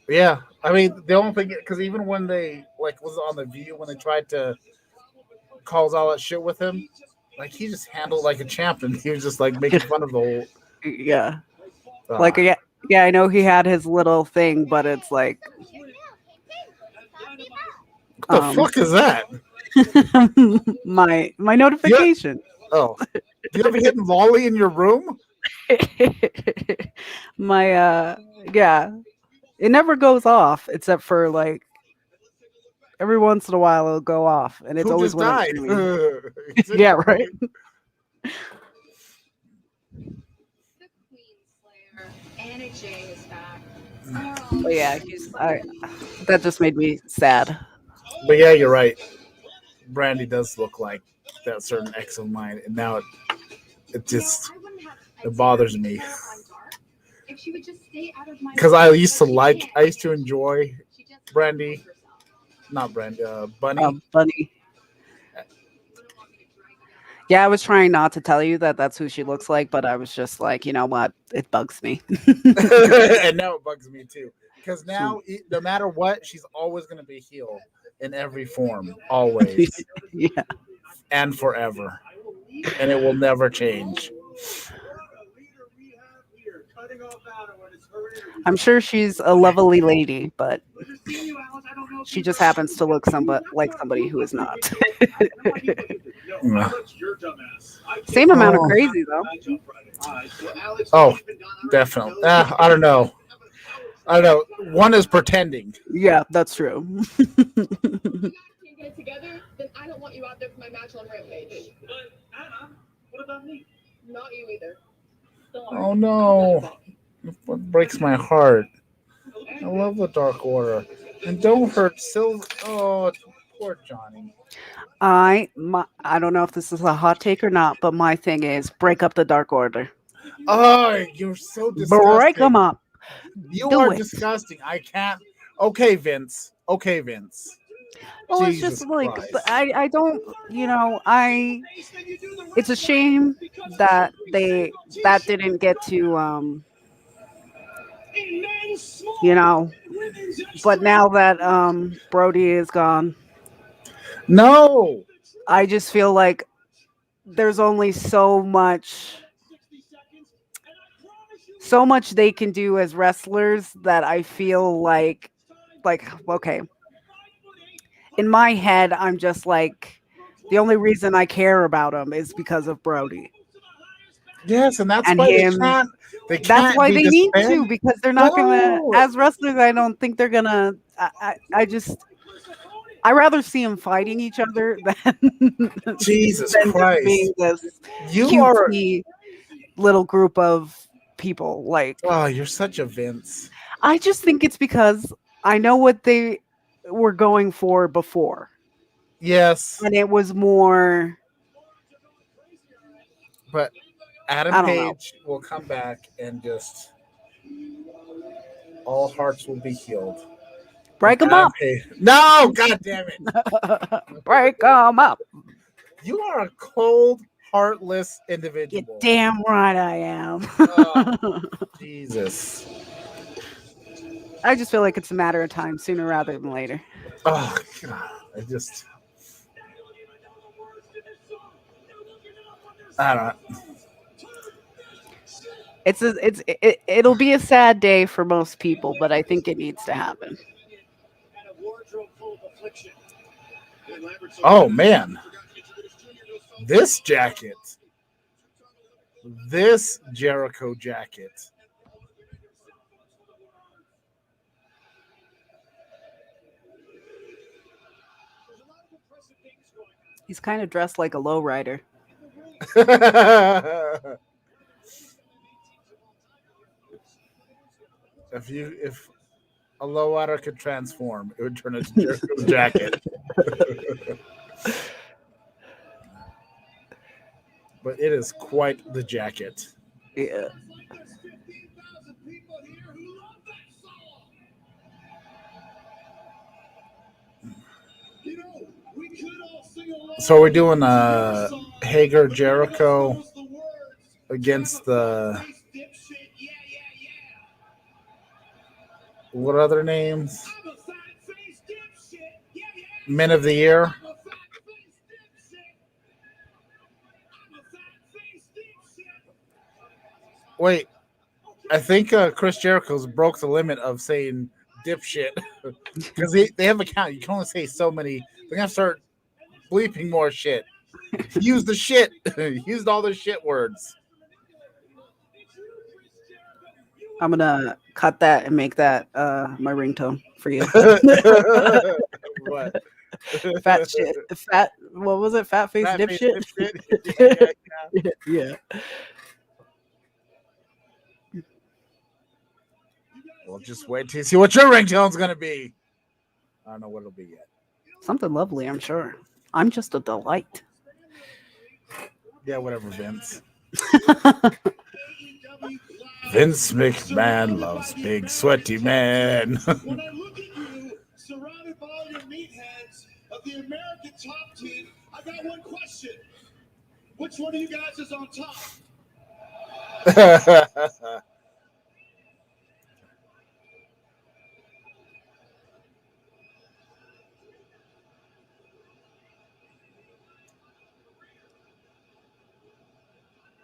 Yeah, I mean, the only thing, because even when they like was on The View, when they tried to cause all that shit with him, like he just handled like a champ, and he was just like making fun of the whole. Yeah, like yeah, I know he had his little thing, but it's like, what the fuck is that? my notification. Oh, do you have a hidden volley in your room? My yeah, it never goes off except for like every once in a while it'll go off, and it's Who always just when I'm died? streaming. Is it Yeah, your right. room? The Queen Slayer. Anna Jay is back. But yeah, that just made me sad. But yeah, you're right. Brandy does look like that certain ex of mine, and now it just it bothers me If she would just stay out of my because I used to can't. enjoy She just Brandy, can't herself. not Brandy, Bunny. Funny. Yeah, I was trying not to tell you that that's who she looks like, but I was just like, you know what? It bugs me. And now it bugs me too because now no matter what, she's always going to be heel in every form, always Yeah. and forever, and it will never change. I'm sure she's a lovely lady, but she just happens to look like somebody who is not. Yeah. Same amount of crazy though. Oh, definitely. I don't know. One is pretending. Yeah, that's true. Can't get it together, then I don't want you out there for my match on Rampage. But Anna, what about me? Not you either. Oh no. What breaks my heart. I love the Dark Order. And don't hurt Silver. Oh, poor Johnny. I don't know if this is a hot take or not, but my thing is break up the Dark Order. Oh, you're so disgusting. Break them up. You Do are it. disgusting. I can't. Okay, Vince. Well, it's Jesus just like Christ. I don't, it's a shame that that didn't get to but now that Brody is gone, No. I just feel like there's only so much they can do as wrestlers that I feel like okay, in my head I'm just like the only reason I care about him is because of Brody Yes, and that's and why him. they That's can't why be they need to, disbanded. because they're not gonna, No. as wrestlers, I don't think they're gonna. I rather see them fighting each other than Jesus than just Christ. being this You are cutesy little group of people. Like, oh, you're such a Vince. I just think it's because I know what they were going for before, Yes. and it was more. But Adam I don't know. Page will come back and just all hearts will be healed. Break them Adam up. No, god damn it. Break them up. You are a cold, heartless You're individual. damn right I am. Oh, Jesus. I just feel like it's a matter of time, sooner rather than later. Oh god. I don't know. It'll be a sad day for most people, but I think it needs to happen. Oh man. This jacket. This Jericho jacket. He's kind of dressed like a lowrider. If a lowrider could transform, it would turn into Jericho's jacket. But it is quite the jacket. Yeah. So we're doing Hager Jericho against the what other names? Men of the Year. Wait, I think Chris Jericho's broke the limit of saying dipshit because they have a count. You can only say so many. They're gonna start bleeping more shit. Use the shit. Used all the shit words. I'm gonna cut that and make that my ringtone for you. What? Fat shit. Fat. What was it? Fat face Fat face dipshit. dipshit. Yeah. Well, just wait to see what your ringtone's gonna be. I don't know what it'll be yet. Something lovely, I'm sure. I'm just a delight. Yeah, whatever, Vince. Vince McMahon loves big sweaty men. When I look at you, surrounded by all your meatheads of the American top team, I got one question. Which one of you guys is on top?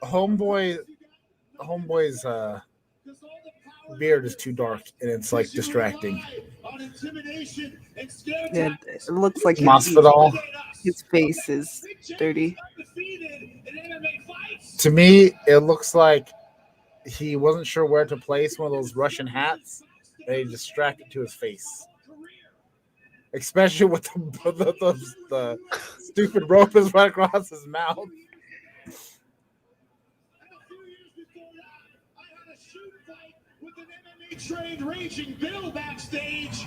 Homeboy's beard is too dark and it's like distracting. Yeah, it looks like Masvidal. his face is dirty. To me, it looks like he wasn't sure where to place one of those Russian hats. And he distracted to his face, especially with the stupid rope is right across his mouth. Trained Raging Bill backstage.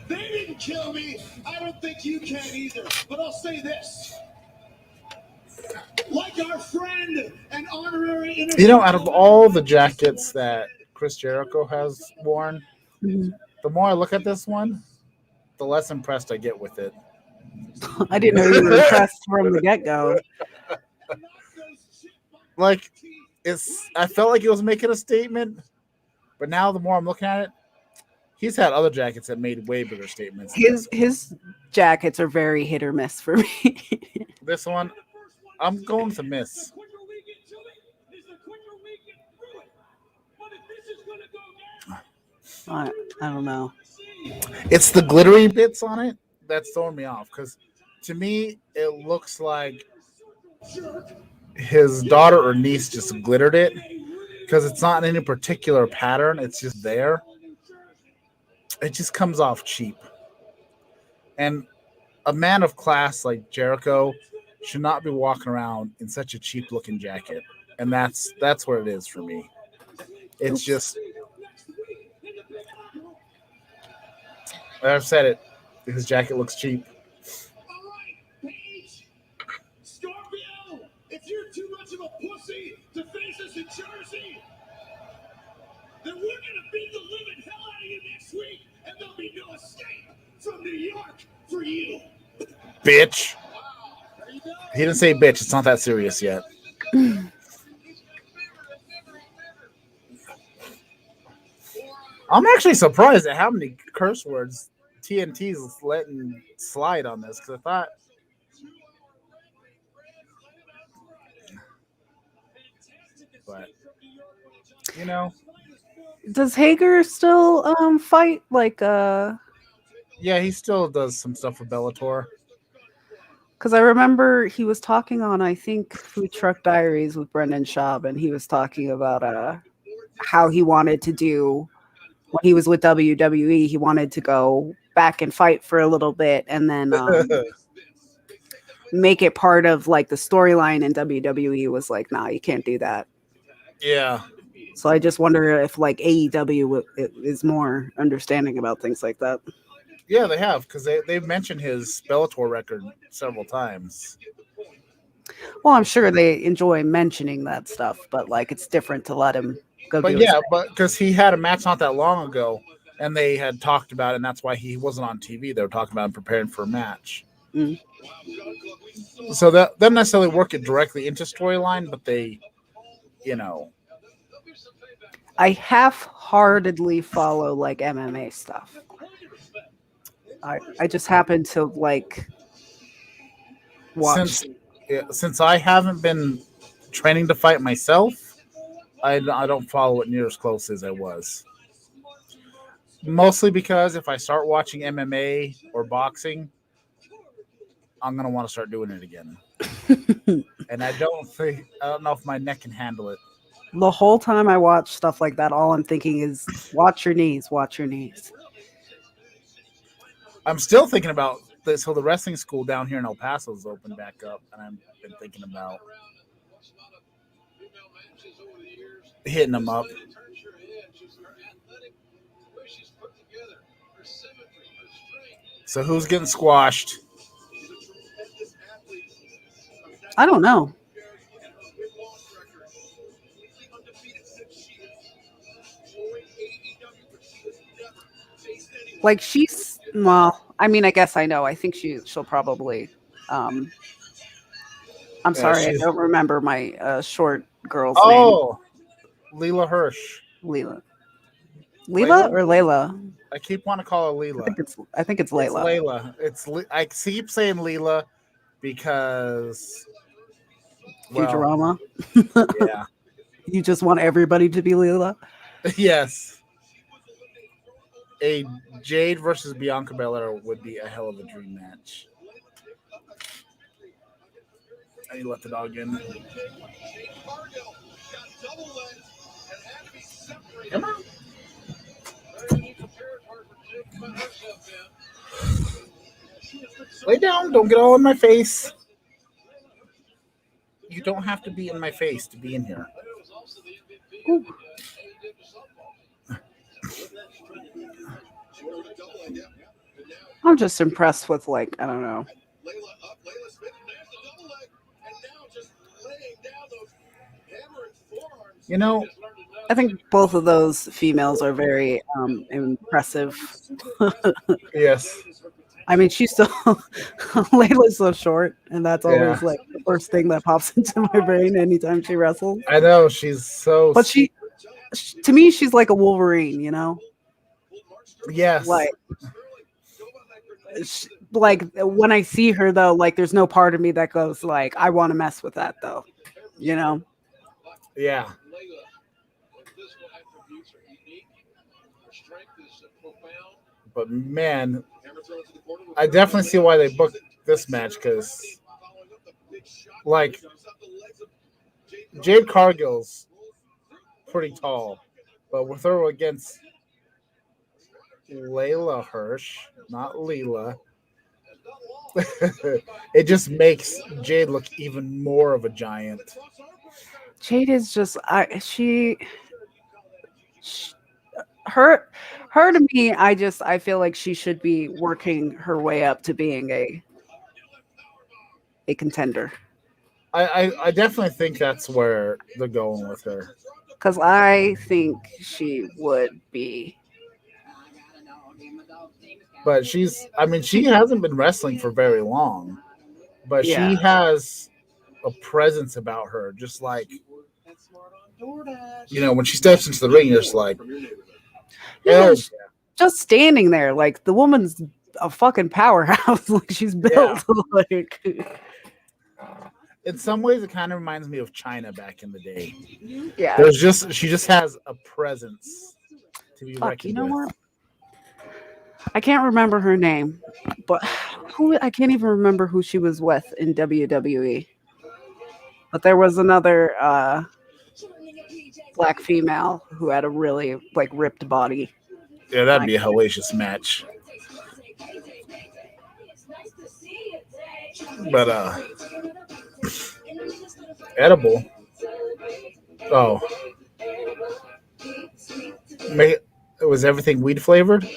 They didn't kill me. I don't think you can either. But I'll say this. Like our friend and honorary Out of all the jackets that Chris Jericho has worn, the more I look at this one, the less impressed I get with it. I didn't know you were impressed from the get-go. Like, I felt like he was making a statement. But now, the more I'm looking at it, he's had other jackets that made way bigger statements. His jackets are very hit or miss for me. This one, I'm going to miss. I don't know. It's the glittery bits on it that's throwing me off. Because to me, it looks like his daughter or niece just glittered it. Because it's not in any particular pattern. It's just there. It just comes off cheap. And a man of class like Jericho should not be walking around in such a cheap-looking jacket. And that's where it is for me. It's just... I've said it. His jacket looks cheap. All right, Paige. Scorpio, if you're too much of a pussy to face us in Jersey, then we're going to beat the living hell out of you next week, and there'll be no escape from New York for you. Bitch. He didn't say bitch. It's not that serious yet. I'm actually surprised at how many curse words TNT's letting slide on this, because I thought... But, Does Hager still fight like Yeah, he still does some stuff with Bellator. Because I remember he was talking on, I think, Food Truck Diaries with Brendan Schaub, and he was talking about how he wanted to do when he was with WWE. He wanted to go back and fight for a little bit, and then make it part of like the storyline. And WWE was like, "Nah, you can't do that." Yeah. So I just wonder if like AEW is more understanding about things like that. Yeah, they have, because they've mentioned his Bellator record several times. Well, I'm sure they enjoy mentioning that stuff, but like it's different to let him go. But yeah, but because he had a match not that long ago, and they had talked about it, and that's why he wasn't on TV. They were talking about him preparing for a match. Mm. So that doesn't necessarily work it directly into storyline, but they, I half-heartedly follow like MMA stuff. I just happen to like watch. Since I haven't been training to fight myself, I don't follow it near as close as I was. Mostly because if I start watching MMA or boxing, I'm gonna want to start doing it again. And I don't know if my neck can handle it. The whole time I watch stuff like that, all I'm thinking is, watch your knees, watch your knees. I'm still thinking about this. So the wrestling school down here in El Paso is open back up, and I've been thinking about hitting them up. So who's getting squashed? I don't know. Like I mean, I guess I know. I think she'll probably. I'm sorry, I don't remember my short girl's name. Oh, Leela Hirsch. Leela or Layla? I keep wanting to call her Leela. I think it's Layla. It's Layla. I keep saying Leela because Futurama. Yeah. You just want everybody to be Leela? Yes. A Jade versus Bianca Belair would be a hell of a dream match. And he let the dog in. Come on. Lay down. Don't get all in my face. You don't have to be in my face to be in here. Ooh. I'm just impressed with, like, I don't know. You know, I think both of those females are very impressive. Yes. I mean, she's so Layla's so short, and that's always like the first thing that pops into my brain anytime she wrestles. I know, she's so. But to me, she's like a Wolverine, you know? Yes. Like when I see her though, like there's no part of me that goes like, I want to mess with that though, you know? Yeah. But man, I definitely see why they booked this match, because like Jade Cargill's pretty tall, but with her against Layla Hirsch, not Leela, it just makes Jade look even more of a giant. Jade is just her to me, I feel like she should be working her way up to being a contender. I definitely think that's where they're going with her, because I think she would be. But she hasn't been wrestling for very long, but she has a presence about her, just like, you know, when she steps into the ring, you're just like, just standing there, like the woman's a fucking powerhouse. Like she's built like. In some ways, it kind of reminds me of China back in the day. Yeah, she just has a presence to be reckoned you know with. what? I can't remember her name, but I can't even remember who she was with in WWE. But there was another black female who had a really like ripped body. Yeah, that'd be a hellacious match. But edible. Oh, was everything weed flavored?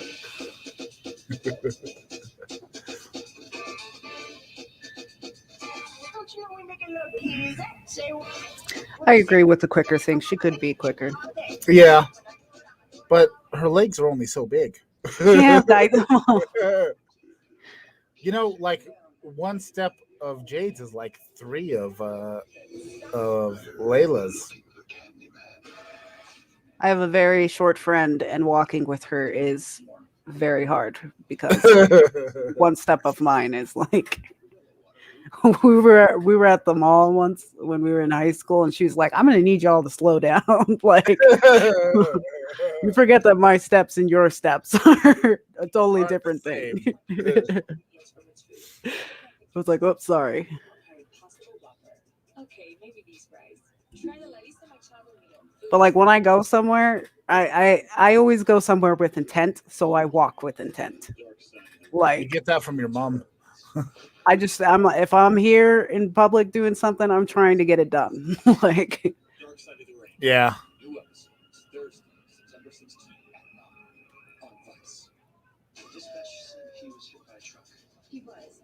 I agree with the quicker thing. She could be quicker. Yeah, but her legs are only so big. Yeah, I know. You know, like one step of Jade's is like 3 of Layla's. I have a very short friend, and walking with her is very hard because one step of mine is like we were at the mall once when we were in high school, and she was like, I'm gonna need y'all to slow down. Like you forget that my steps and your steps are a totally different thing. was like, "Oops, sorry." Okay, maybe these guys. Try the La Lista Machado meal. But like when I go somewhere, I always go somewhere with intent, so I walk with intent. You Like get that from your mom. I'm if I'm here in public doing something, I'm trying to get it done. Like Dark Side of the Ring. Yeah. New episodes Thursday, September 16th at 9 on Vice. Dispatch said he was hit by a truck. He was.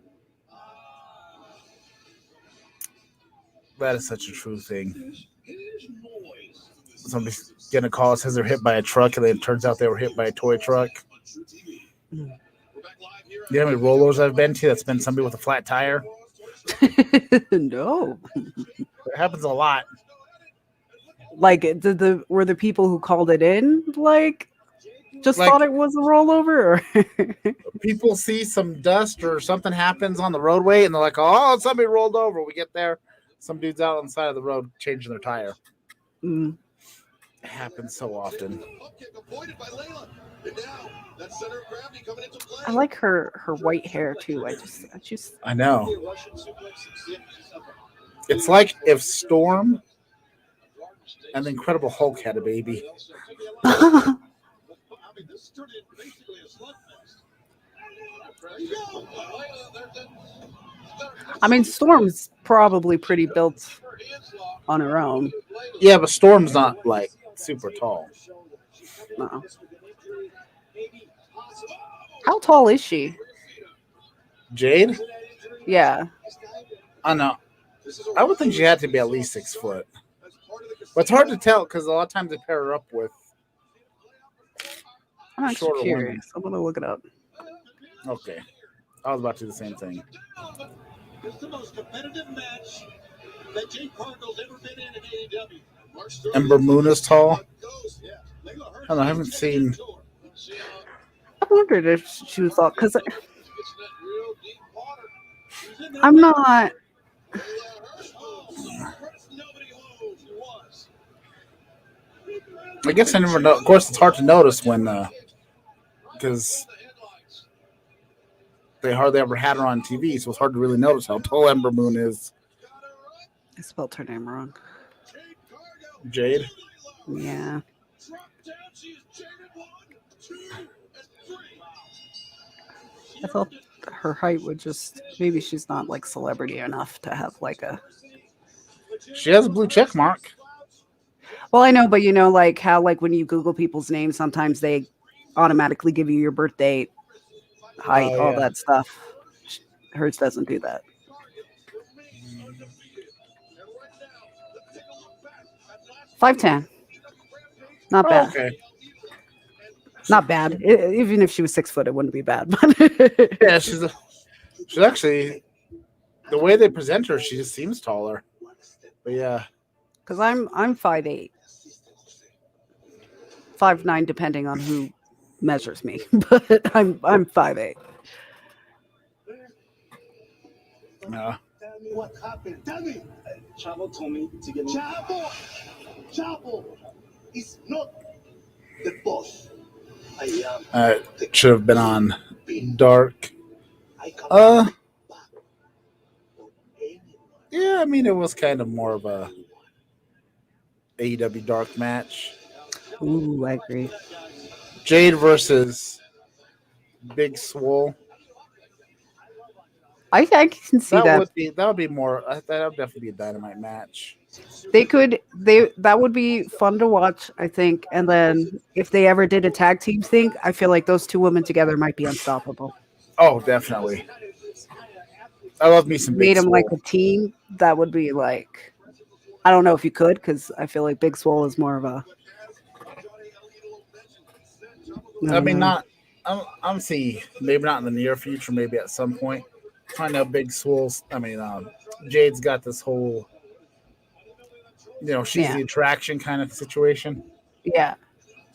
That is such a true thing. Here's noise. Somebody's getting a call, says they're hit by a truck, and then it turns out they were hit by a toy truck. On True TV. Mm. We're back live here. You know how many rollers I've been to that's been somebody with a flat tire? No. It happens a lot. Like were the people who called it in like just Like- thought it was a rollover or People see some dust or something happens on the roadway, and they're like, "Oh, somebody rolled over." We get there, some dude's out on the side of the road changing their tire. Mm. It happens so often. Pump kick avoided by Layla. And now that center of gravity coming into play. I like her white hair too. I just I know. Russian suplex. Yeah, she's up. It's like if Storm and the Incredible Hulk had a baby. I mean, this turned into basically a slugfest. I mean, Storm's probably pretty built on her own. Yeah, but Storm's not like super tall. No. How tall is she? Jade? Yeah. I know. I would think she had to be at least 6 foot. But it's hard to tell because a lot of times they pair her up with. I'm actually Shorter curious. women. I'm gonna look it up. Okay. I was about to do the same thing. It's the most competitive match that Jade Cargill's ever been in AEW. Ember Moon is tall. Yeah. I don't know, I haven't seen. I wondered if she was all because I'm not. I guess I never know. Of course, it's hard to notice when, because they hardly ever had her on TV, so it's hard to really notice how tall Ember Moon is. I spelled her name wrong. Jade. Yeah. I thought her height would just maybe she's not like celebrity enough to have like a. She has a blue check mark. Well, I know, but you know, like how like when you Google people's names, sometimes they automatically give you your birth date, height, Oh, all yeah. that stuff. Hers doesn't do that. $5.10. Not bad. Okay. Not bad. Even if she was 6 foot, it wouldn't be bad. Yeah, she's actually, the way they present her, she just seems taller. But yeah. Because I'm 5'8", 5'9", depending on who measures me. But I'm 5'8". No. Tell me what happened. Tell me. Chavo told me to get Chavo is not the boss. I am. It should have been on Dark. I come Uh, back for anyone. yeah, I mean, it was kind of more of a AEW Dark match. Ooh, I agree. Jade versus Big Swole. I can see that. That would be more. That would definitely be a Dynamite match. That would be fun to watch, I think. And then if they ever did a tag team thing, I feel like those two women together might be unstoppable. Oh, definitely. I love me some Big Made them Swole. like a team, that would be like. I don't know if you could, because I feel like Big Swole is more of a. I mean, not. I'm seeing maybe not in the near future, maybe at some point. Find out Big Swole's. I mean, Jade's got this whole. She's Yeah. the attraction kind of situation. Yeah,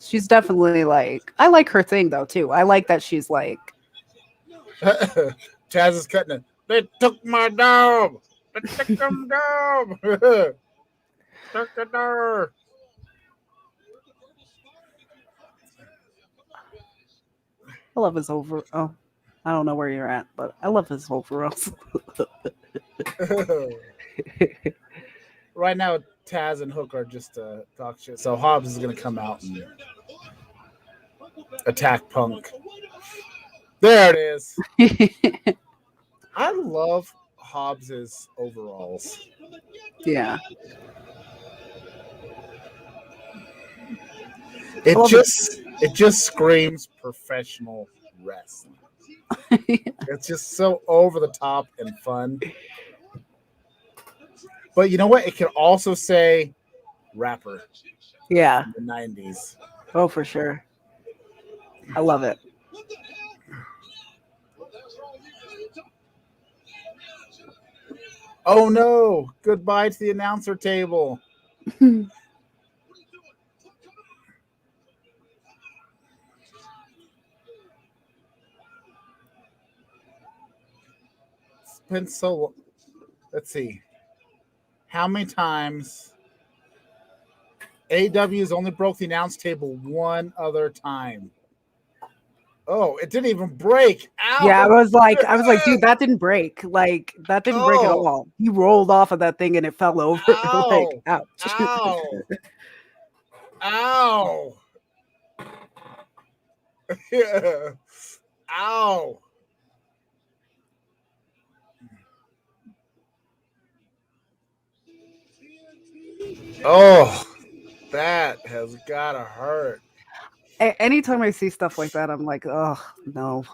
she's definitely like. I like her thing though too. I like that she's like. Taz is cutting it. They took my dog. They took them dog. Took the dog. I love his over. Oh, I don't know where you're at, but I love his overalls. Right now, Taz and Hook are just talk shit. So Hobbs is going to come out and attack Punk. There it is. I love Hobbs's overalls. Yeah. It just screams professional wrestling. It's just so over the top and fun. But you know what? It can also say rapper. Yeah. In the 90s. Oh, for sure. I love it. Oh no! Goodbye to the announcer table. It's been so. Let's see. How many times AEW's only broke the announce table one other time? Oh, it didn't even break. Ow! Yeah, I was like, dude, that didn't break. Like, that didn't break at all. He rolled off of that thing and it fell over. Ow! Like, ouch. Ow! Ow! Yeah. Ow! Oh, that has gotta hurt. Anytime I see stuff like that, I'm like, oh, no.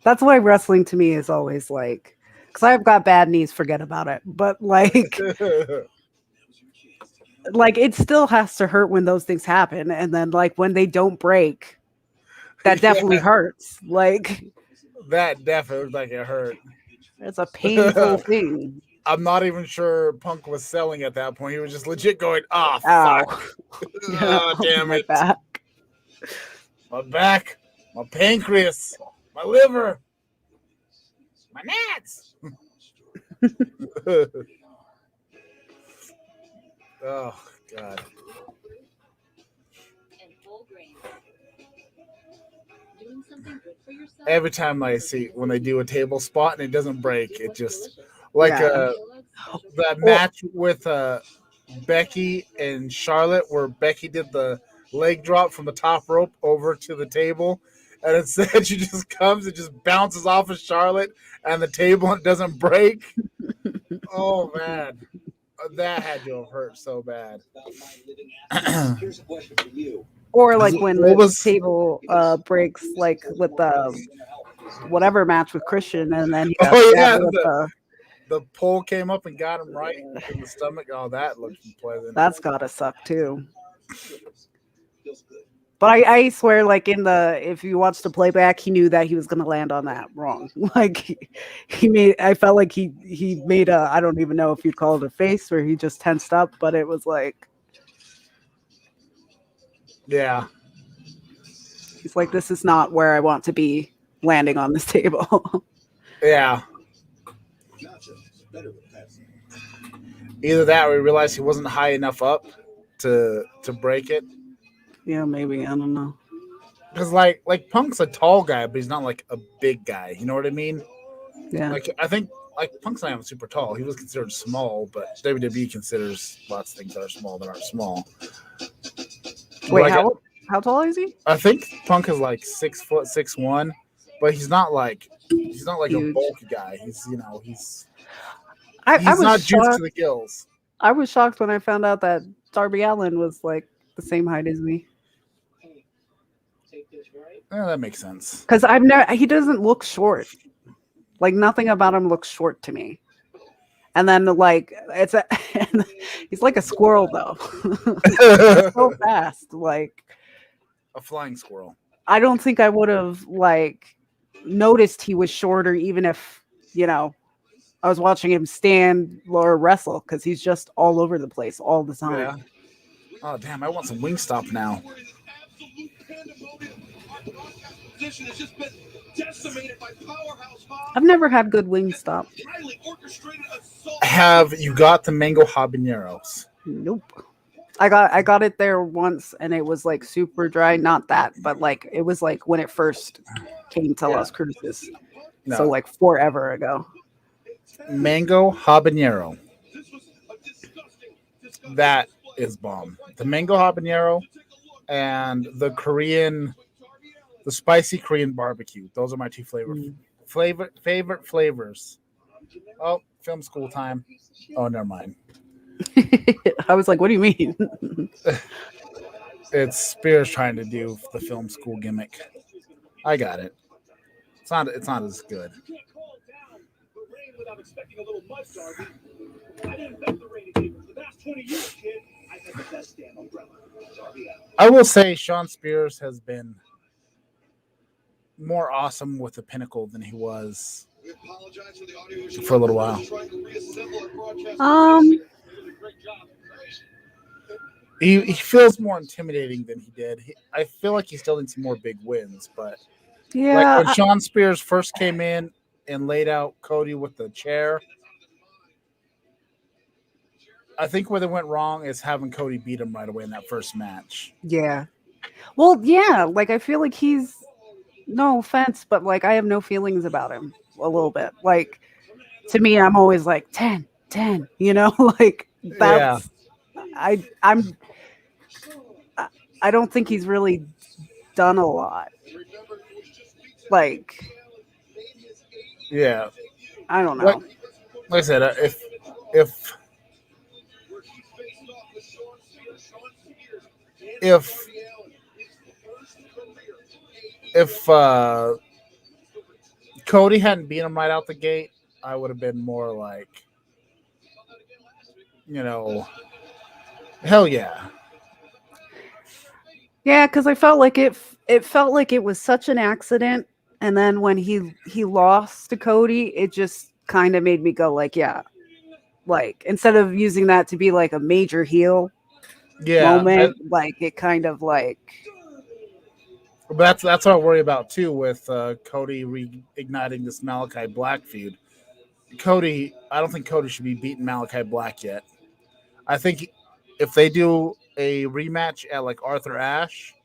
That's why wrestling to me is always like, because I've got bad knees, forget about it. But like, like it still has to hurt when those things happen. And then like when they don't break, that definitely hurts. Like, that definitely looked like it hurt. It's a painful thing. I'm not even sure Punk was selling at that point. He was just legit going, fuck. Oh, damn my it. back. My back, my pancreas, my liver, my nuts. Oh, God. Every time I see when they do a table spot and it doesn't break, it just like that match with Becky and Charlotte where Becky did the leg drop from the top rope over to the table, and instead she just comes and just bounces off of Charlotte and the table and it doesn't break. Oh man, that had to have hurt so bad. Here's a question for you. Or like when the table breaks, like with the whatever match with Christian, and then he got the pole came up and got him right in the stomach. Oh, that looked unpleasant. That's gotta suck too. But I swear, like if you watch the playback, he knew that he was gonna land on that wrong. Like I felt like he made a, I don't even know if you'd call it a face where he just tensed up, but it was like, yeah. He's like, this is not where I want to be landing on this table. Yeah. Either that or he realized he wasn't high enough up to break it. Yeah, maybe. I don't know. Because like Punk's a tall guy, but he's not like a big guy. You know what I mean? Yeah. Like I think like Punk's not even super tall. He was considered small, but WWE considers lots of things that are small that aren't small. Wait, like, how tall is he? I think Punk is like 6 foot 6'1", but he's not like huge. A bulky guy. He's he's not juiced to the gills. I was shocked when I found out that Darby Allin was like the same height as me. Yeah, that makes sense. Because he doesn't look short. Like nothing about him looks short to me. And then like he's like a squirrel though. So fast, like a flying squirrel. I don't think I would have like noticed he was shorter, even if I was watching him stand or wrestle, because he's just all over the place all the time. Yeah. Oh damn! I want some Wingstop now. I've never had good Wingstop. Have you got the mango habaneros? Nope. I got it there once, and it was like super dry. Not that, but like it was like when it first came to Las Cruces, No, so like forever ago. mango habanero. That is bomb. The mango habanero and the spicy Korean barbecue. Those are my two favorite flavors. Oh, film school time. Oh, never mind. I was like, what do you mean? It's Spears trying to do the film school gimmick. I got it. It's not as good. I will say Sean Spears has been more awesome with the Pinnacle than he was for a little while. He feels more intimidating than he did. I feel like he still needs some more big wins, but Yeah, like when Sean Spears first came in and laid out Cody with the chair, I think where they went wrong is having Cody beat him right away in that first match. yeah. Well, yeah, like I feel like he's, no offense, but like I have no feelings about him a little bit. Like to me, I'm always like 10, 10, you know, like that's I don't think he's really done a lot. Like, Yeah, I don't know. like I said, if Cody hadn't beat him right out the gate, I would have been more like, hell yeah. Yeah, because I felt like it felt like it was such an accident, and then when he lost to Cody, it just kind of made me go like, yeah, like instead of using that to be like a major heel moment, like it kind of like. But that's what I worry about too with Cody reigniting this Malachi Black feud. I don't think Cody should be beating Malachi Black yet. I think if they do a rematch at like Arthur Ashe,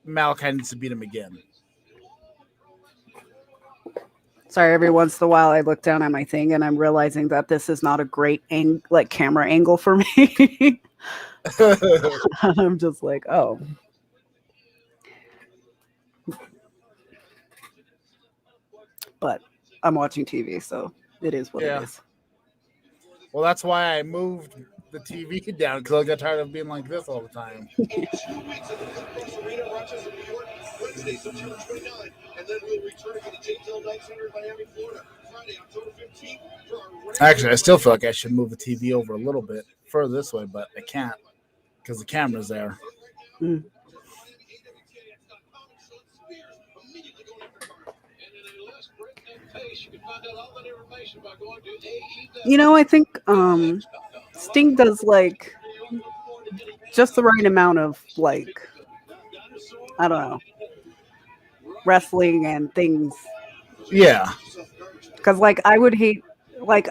Malachi needs to beat him again. Sorry, every once in a while I look down at my thing and I'm realizing that this is not a great camera angle for me. I'm just like, oh. But I'm watching TV, so it is what it is. Well, that's why I moved the TV down because I got tired of being like this all the time. Actually, I still feel like I should move the TV over a little bit further this way, but I can't because the camera's there. Mm. You know, I think Sting does like just the right amount of like, I don't know, wrestling and things. Yeah. Because like I would hate, like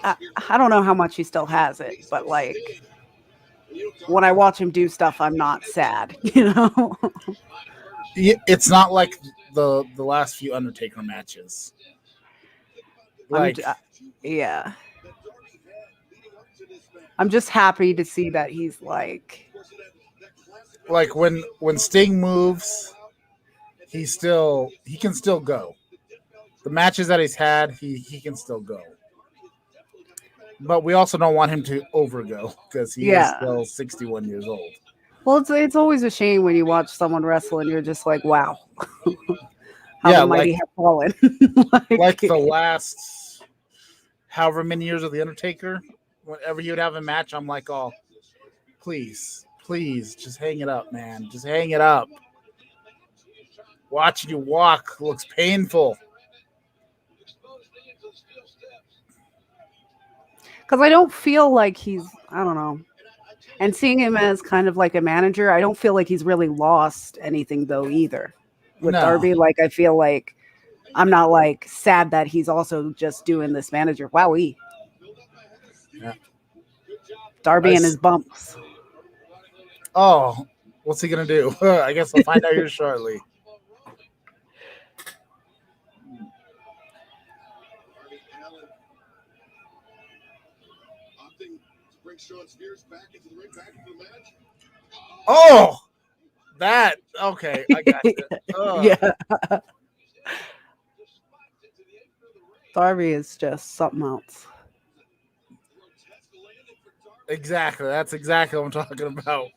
I don't know how much he still has it, but like when I watch him do stuff, I'm not sad, you know. It's not like the last few Undertaker matches. Like, yeah. I'm just happy to see that he's like when Sting moves, he can still go. The matches that he's had, he can still go. But we also don't want him to overgo because he is still 61 years old. Well, it's always a shame when you watch someone wrestle and you're just like, wow. How the mighty have fallen. like the last however many years of The Undertaker, whenever he would have a match, I'm like, oh, please, just hang it up, man. Just hang it up. Watching you walk looks painful. Because I don't feel like he's, I don't know. And seeing him as kind of like a manager, I don't feel like he's really lost anything though either. With Darby, like I feel like I'm not like sad that he's also just doing this manager. Wowee. Yeah. Darby and his bumps. Oh, what's he gonna do? I guess I'll find out here shortly. Darby Allin opting to bring Shawn Spears back into the ring, back into the match. Oh, that okay. I got it. Yeah. Darby is just something else. Exactly. That's exactly what I'm talking about.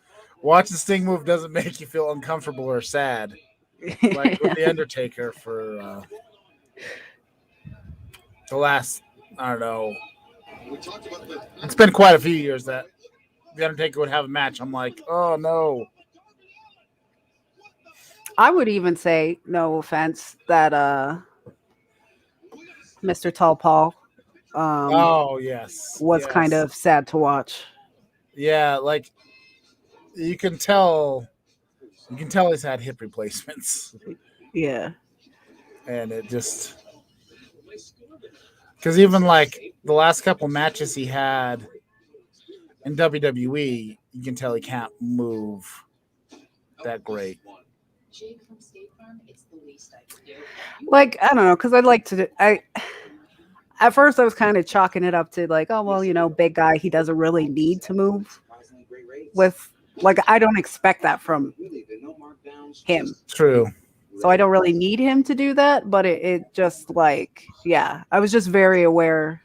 Watching Sting move doesn't make you feel uncomfortable or sad, like with the Undertaker for the last. I don't know. We talked about the It's been quite a few years that the Undertaker would have a match. I'm like, oh no. I would even say, no offense, that Mr. Tall Paul Oh yes. was yes. kind of sad to watch. Yeah, like you can tell he's had hip replacements, Yeah. and it just because even like the last couple matches he had in WWE, you can tell he can't move that great. Jake from State Farm, it's the least I can do. Like, I don't know, because I'd like to. At first, I was kind of chalking it up to like, oh, well, you know, big guy, he doesn't really need to move with. Like, I don't expect that from him. True. So I don't really need him to do that, but it just like, yeah, I was just very aware.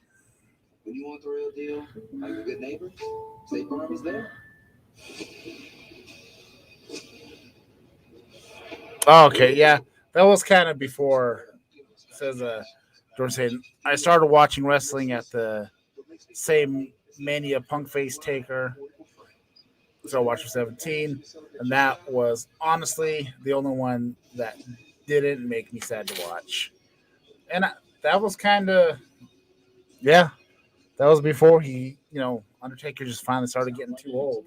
When you want the real deal, like a good neighbor, State Farm is there. Okay, yeah, that was kind of before. Says Jordan saying I started watching wrestling at the same Mania Punk Face Taker. So I watched for 17, and that was honestly the only one that didn't make me sad to watch. And that was kind of, yeah, that was before Undertaker just finally started getting too old.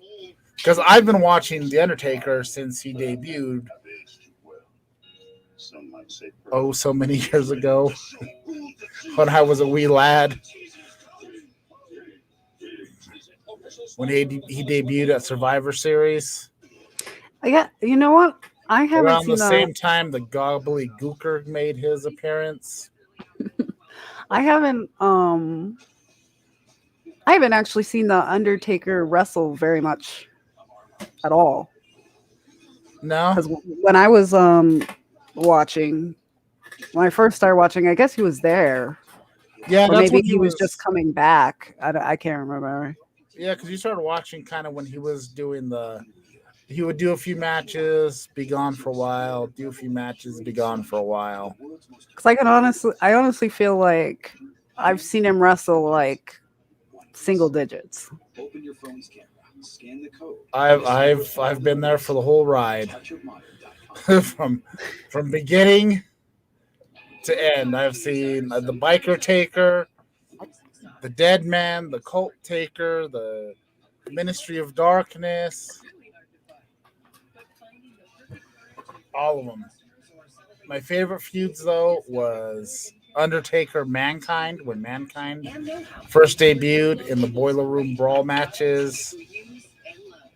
Because I've been watching The Undertaker since he debuted, so many years ago, when I was a wee lad. When he debuted at Survivor Series. Yeah, you know what? I haven't Around seen the same time, the Gobbledygooker made his appearance. I haven't actually seen the Undertaker wrestle very much at all. No, Because when I was watching, when I first started watching, I guess he was there, yeah, or that's maybe when he was just coming back. I can't remember. Yeah, because you started watching kind of when he was doing he would do a few matches, be gone for a while, do a few matches, be gone for a while. Because I honestly feel like I've seen him wrestle like single digits. Open your phone's camera, scan the code. I've been there for the whole ride, from beginning to end. I've seen the Biker Taker, the Dead Man, the Cult Taker, the Ministry of Darkness, all of them. My favorite feuds, though, was Undertaker Mankind, when Mankind first debuted in the Boiler Room Brawl matches.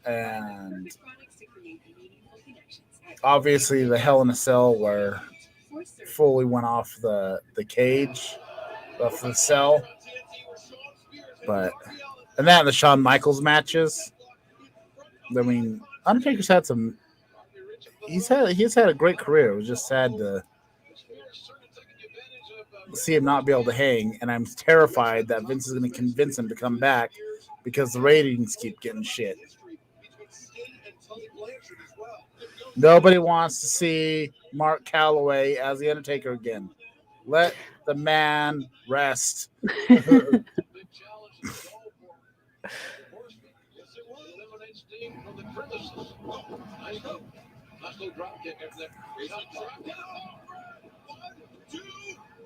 And obviously the Hell in a Cell, where Foley went off the cage, off the cell. And the Shawn Michaels matches. I mean, Undertaker's had some. He's had a great career. It was just sad to see him not be able to hang, and I'm terrified that Vince is going to convince him to come back because the ratings keep getting shit. Nobody wants to see Mark Calloway as the Undertaker again. Let the man rest.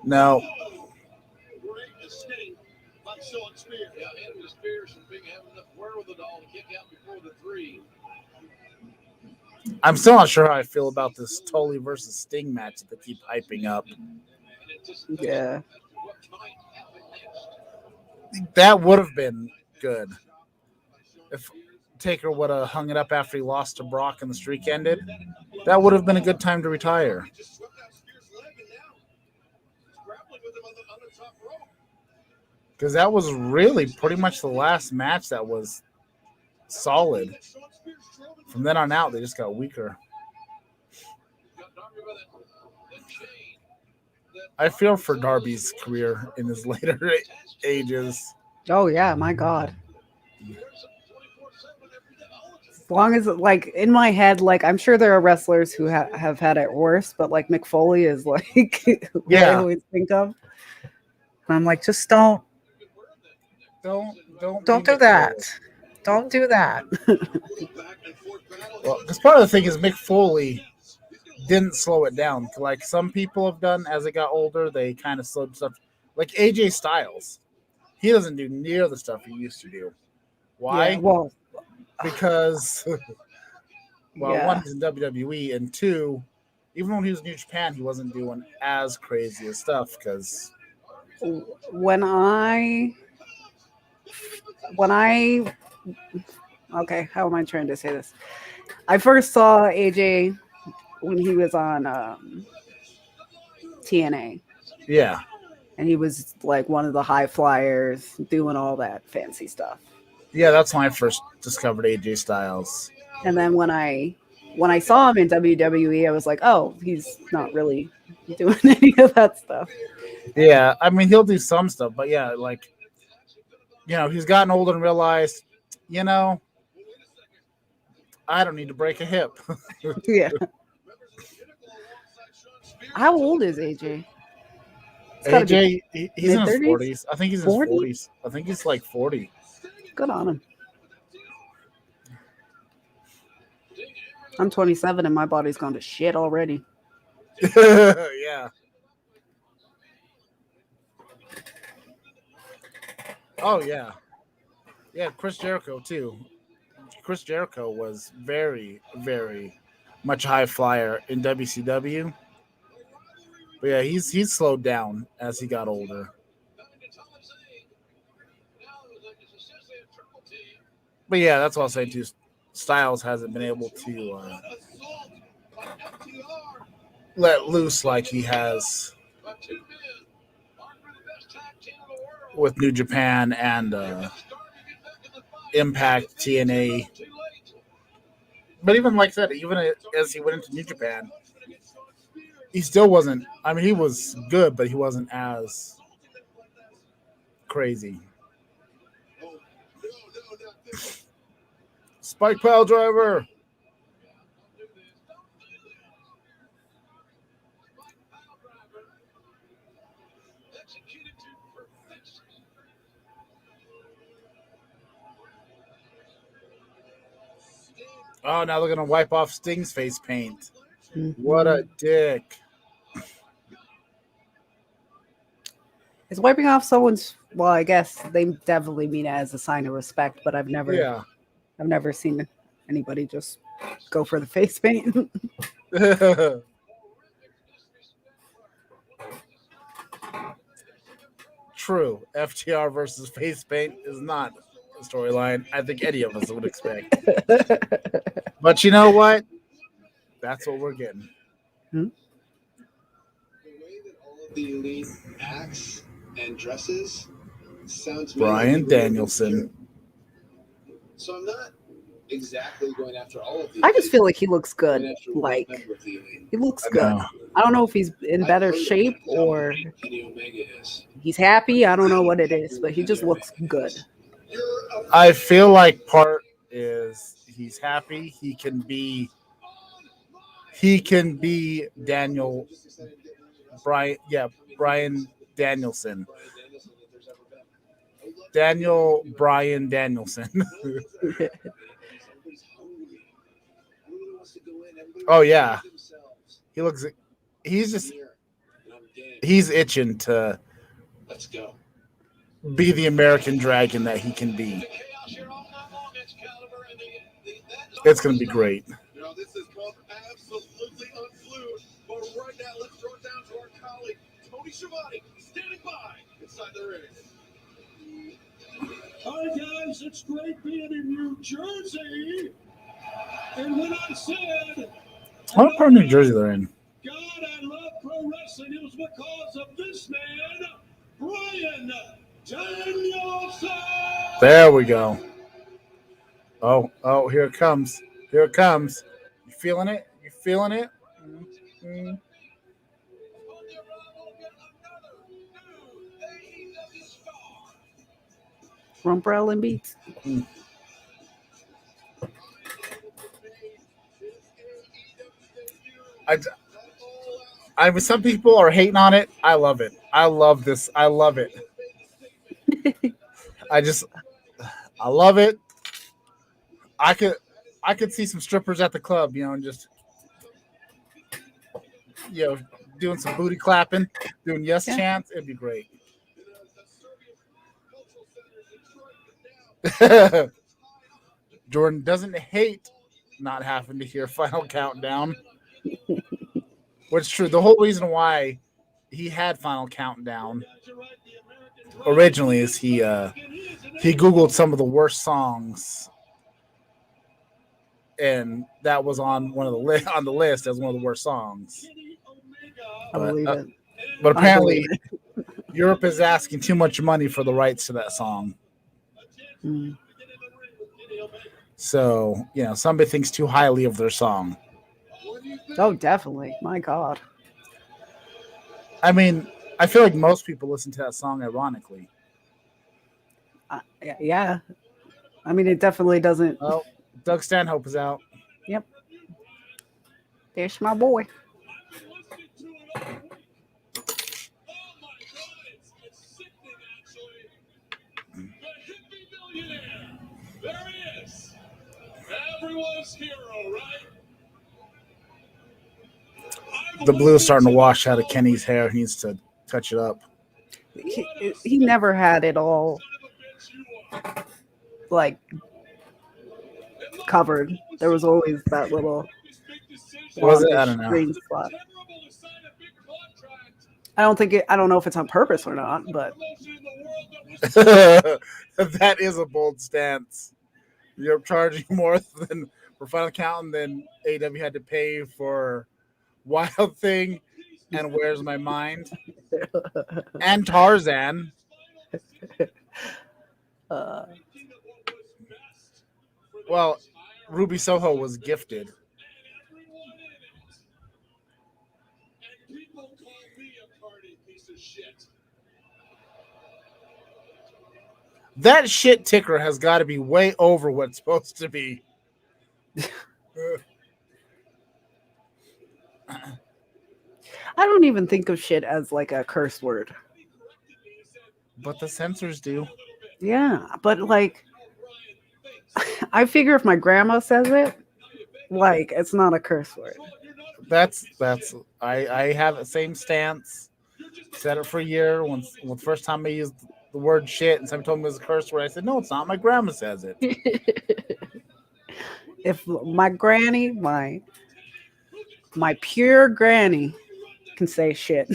No. I'm still not sure how I feel about this Tully versus Sting match that they keep hyping up. Yeah. That would have been good. if Taker would have hung it up after he lost to Brock and the streak ended, that would have been a good time to retire. Just swept out Spears' leg and now he's grappling with him on the top rope. Because that was really pretty much the last match that was solid. From then on out, they just got weaker. I feel for Darby's career in his later ages. Oh yeah, my God. As long as, like, in my head, like, I'm sure there are wrestlers who have had it worse, but like Mick Foley is like what I always think of. And I'm like, just don't Don't do that. Don't do that. Well, because part of the thing is Mick Foley didn't slow it down. Like some people have done as they got older, they kind of slowed stuff. Like AJ Styles, he doesn't do near the stuff he used to do. Why? Yeah, well, because yeah. one, he's in WWE, and two, even when he was in New Japan, he wasn't doing as crazy as stuff. Because when I okay, how am I trying to say this? I first saw AJ when he was on TNA. yeah, And he was like one of the high flyers doing all that fancy stuff. yeah, that's when I first discovered AJ Styles. And then when I saw him in WWE, I was like, oh, he's not really doing any of that stuff. Yeah, I mean, he'll do some stuff, but yeah, like, he's gotten older and realized, I don't need to break a hip. Yeah. How old is AJ? AJ, he's in his 30s? 40s. I think he's in his 40s. I think he's like 40. Good on him. I'm 27 and my body's gone to shit already. Yeah. Oh, yeah. Yeah, Chris Jericho, too. Chris Jericho was very, very much a high flyer in WCW. But yeah, he's slowed down as he got older. But yeah, that's what I was saying too. Styles hasn't been able to let loose like he has with New Japan and Impact, TNA. But even like that, even as he went into New Japan, he still wasn't. I mean, he was good, but he wasn't as crazy. Spike pile driver. Oh, now they're gonna wipe off Sting's face paint. Mm-hmm. What a dick! Is wiping off someone's, well, I guess they definitely mean it as a sign of respect, but I've never seen anybody just go for the face paint. True. FTR versus face paint is not a storyline I think any of us would expect. But you know what? That's what we're getting. Hmm? The way that all of the elite acts and dresses sounds Bryan Danielson. So I'm not exactly going after all of these. I just feel like he looks good. Like, he looks good. I don't know if he's in better shape or he's happy. I don't know what it is, but he just looks good. I feel like part is he's happy. He can be Bryan Danielson. Bryan Danielson. Oh yeah. He's itching to be the American Dragon that he can be. It's going to be great. This is called absolutely unflued. But right now, let's throw it down to our colleague, Tony Schiavone, standing by inside the ring. All right, guys, guys, it's great being in New Jersey. And when I said, What part of New Jersey they're in? God, I love pro wrestling, it was because of this man, Brian Danielson. There we go. Oh, here it comes. Here it comes. You feeling it? You feeling it? Mm-hmm. Rumbrella and beats. I mean, some people are hating on it. I love it. I love this. I love it. I love it. I could see some strippers at the club, and just doing some booty clapping, doing yes chants. It'd be great. Jordan doesn't hate not having to hear Final Countdown. Which is true. The whole reason why he had Final Countdown originally is he Googled some of the worst songs, and that was on one of the on the list as one of the worst songs. I believe it. But apparently, Europe is asking too much money for the rights to that song. Mm. So, somebody thinks too highly of their song. Oh, definitely. My God. I mean, I feel like most people listen to that song ironically. Yeah. I mean, it definitely doesn't. Oh, Doug Stanhope is out. Yep. There's my boy. There he is. Everyone's hero, right? The blue is starting to wash out of Kenny's hair. He needs to touch it up. He never had it all like covered. There was always that little. Was it? I don't know. Green spot. I don't know if it's on purpose or not, but that is a bold stance. You're charging more for Final Countdown than AEW had to pay for Wild Thing and Where's My Mind and Tarzan. Well, Ruby Soho was gifted. That shit ticker has got to be way over what it's supposed to be. I don't even think of shit as like a curse word. But the censors do. Yeah, but like, I figure if my grandma says it, like, it's not a curse word. I have the same stance. Said it for a year. When the first time I used the word shit and somebody told me it was a curse word, I said, no, it's not. My grandma says it. If my granny, my pure granny can say shit.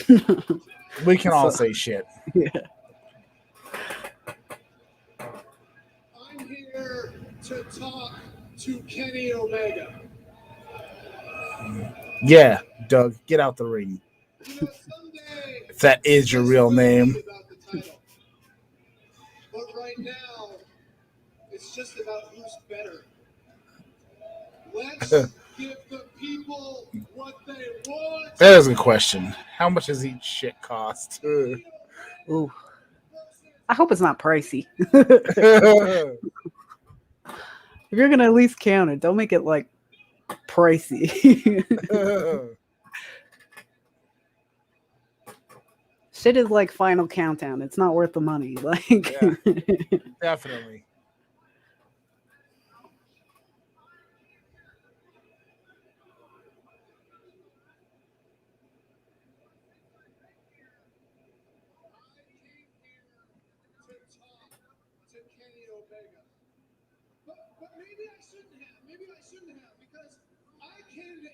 We can all say shit. Yeah. I'm here to talk to Kenny Omega. Yeah, Doug, get out the ring. If that is your real name. But right now, it's just about who's better. Let's give the people what they want. That is a question. How much does each shit cost? Ooh. I hope it's not pricey. If you're gonna at least count it, don't make it like pricey. Shit is like Final Countdown. It's not worth the money. Like, yeah, definitely.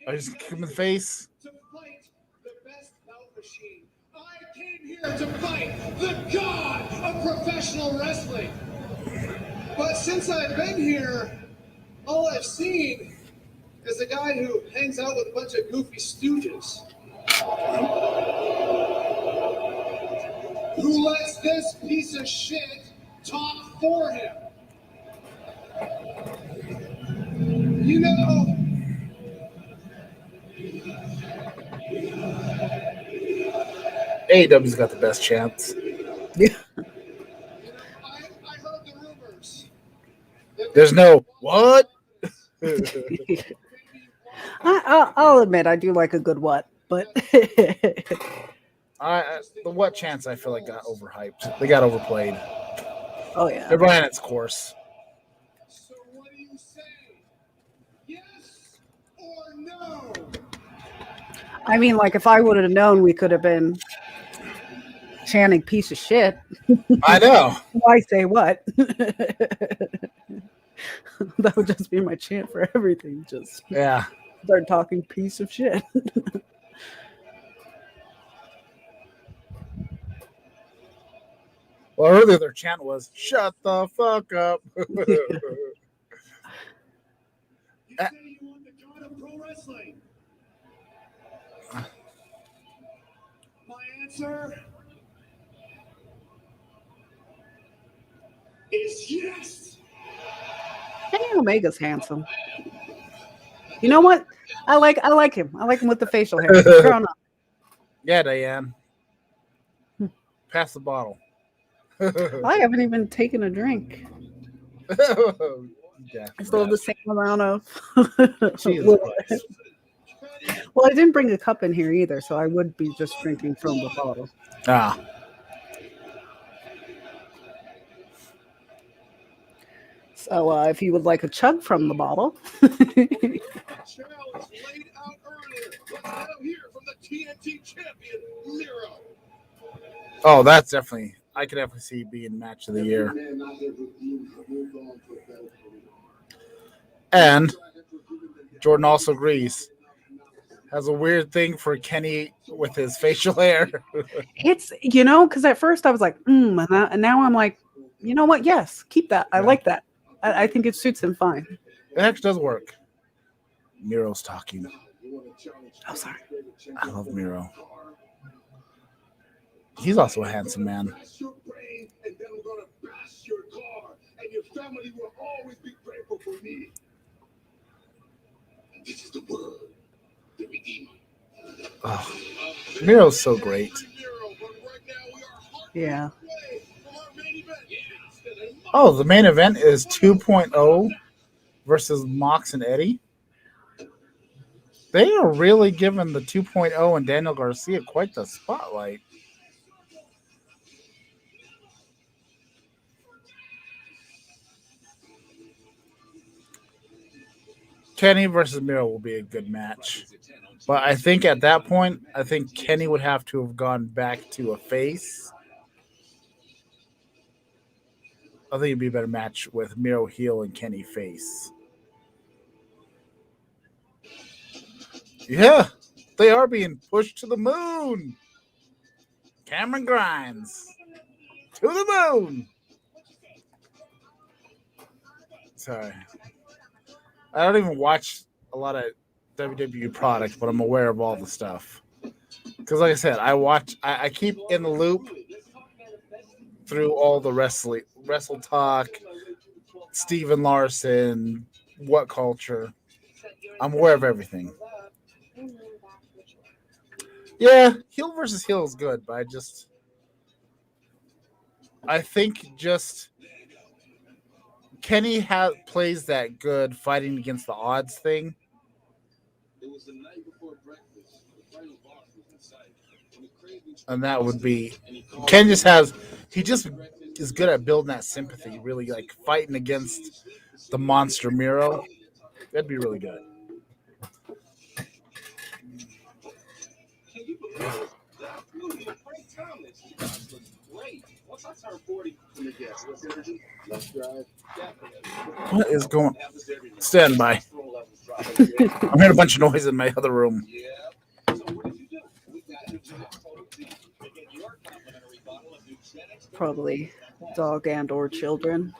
I just kick him in the face. To fight the best bout machine. I came here to fight the god of professional wrestling. But But since I've been here, all I've seen is a guy who hangs out with a bunch of goofy stooges. Who lets this piece of shit talk for him. You know, AEW's got the best chance. Yeah. I heard the rumors. There's no what? I'll admit I do like a good what, but The what chance I feel like got overhyped. They got overplayed. oh yeah. It ran its course. So what do you say? Yes or no? I mean, like if I would have known we could have been chanting piece of shit, I know. why say what? That would just be my chant for everything. Just Yeah. start talking piece of shit. Well, earlier their chant was "Shut the fuck up." You say you want the god of pro wrestling. My answer is yes. Kenny Omega's handsome. You know what? I like him. I like him with the facial hair. He's grown up. Yeah, Diane. Pass the bottle. I haven't even taken a drink. Yeah, I still have the same amount of. Jesus Christ. Well, I didn't bring a cup in here either, so I would be just drinking from the bottle. Ah. So if you would like a chug from the bottle. Challenge laid out earlier. Let's now hear from the TNT champion, Miro. Oh, that's definitely. I could definitely see being match of the year. And Jordan also agrees. Has a weird thing for Kenny with his facial hair. It's, because at first I was like, and now I'm like, you know what? Yes, keep that. I like that. I think it suits him fine. It actually does work. Miro's talking. Oh, sorry. I love Miro. He's also a handsome man. Bash your brain, and then we're gonna bash your car, and your family will always be grateful for me. And this is the word, the Redeemer. Oh, Miro's so great. Yeah. Oh, the main event is 2.0 versus Mox and Eddie. They are really giving the 2.0 and Daniel Garcia quite the spotlight. Kenny versus Miro will be a good match. But I think at that point, I think Kenny would have to have gone back to a face. I think it'd be a better match with Miro heel and Kenny face. Yeah, they are being pushed to the moon. Cameron Grimes to the moon. Sorry. I don't even watch a lot of WWE products, but I'm aware of all the stuff. Because like I said, I keep in the loop through all the Wrestle Talk, Steven Larson, What Culture. I'm aware of everything. Yeah, heel versus heel is good, but I think Kenny plays that good fighting against the odds thing. And that would be Ken he just is good at building that sympathy, really like fighting against the monster Miro. That'd be really good. What is going? Stand by. I'm hearing a bunch of noise in my other room. Probably dog and or children.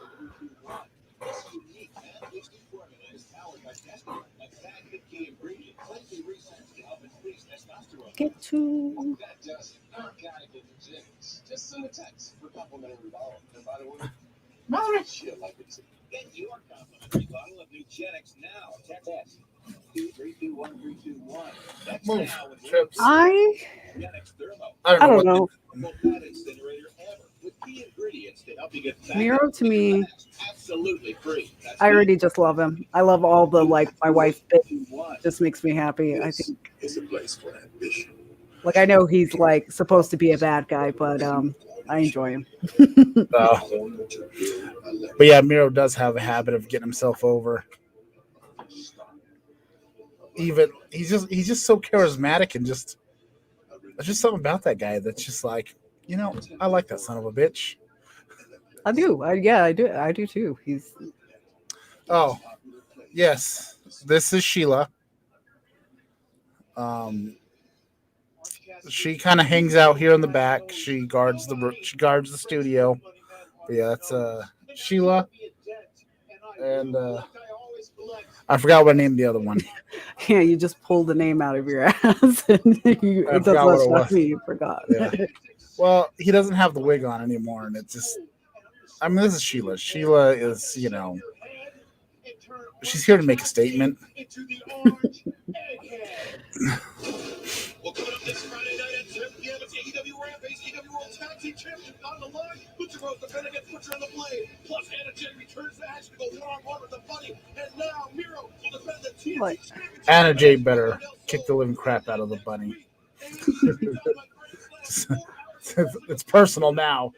it too. That does it. Our guy did the jigs. Just send a text for complimentary bottle. And by the way, she'll like it too. Get your complimentary bottle of New Genix now. Text 321 That's Move, now with Trips. Genix Thermo. I don't what know. Most fat incinerator ever with key ingredients to help you get fat. Miro to me, Absolutely free. That's I already just love him. I love all the like my wife bit. 321. Just makes me happy. I think It's a place for ambition. like I know he's like supposed to be a bad guy, but I enjoy him. But yeah, Miro does have a habit of getting himself over. Even he's just so charismatic and just there's just something about that guy that's just like, you know, I like that son of a bitch. I do. I do. I do too. He's Oh, yes. This is Sheila. She kind of hangs out here in the back. She guards the studio. But yeah, that's Sheila, and I forgot what I named the other one. yeah. You just pulled the name out of your ass, and it forgot what does it not was. me. You forgot. Yeah. Well, he doesn't have the wig on anymore, and it's just. I mean, this is Sheila. Sheila is, you know, she's here to make a statement. Into the orange egghead. Well, coming up this Friday night at 10 p.m. it's AEW Rampage, AEW World Tag Team Championship on the line. Butcher Rose defending against Butcher on the blade. Plus, Anna Jay returns to action to go one-on-one with the Bunny. And now Miro will defend the TNT What? Championship. Anna Jay better kick the living crap out of the Bunny. It's personal now.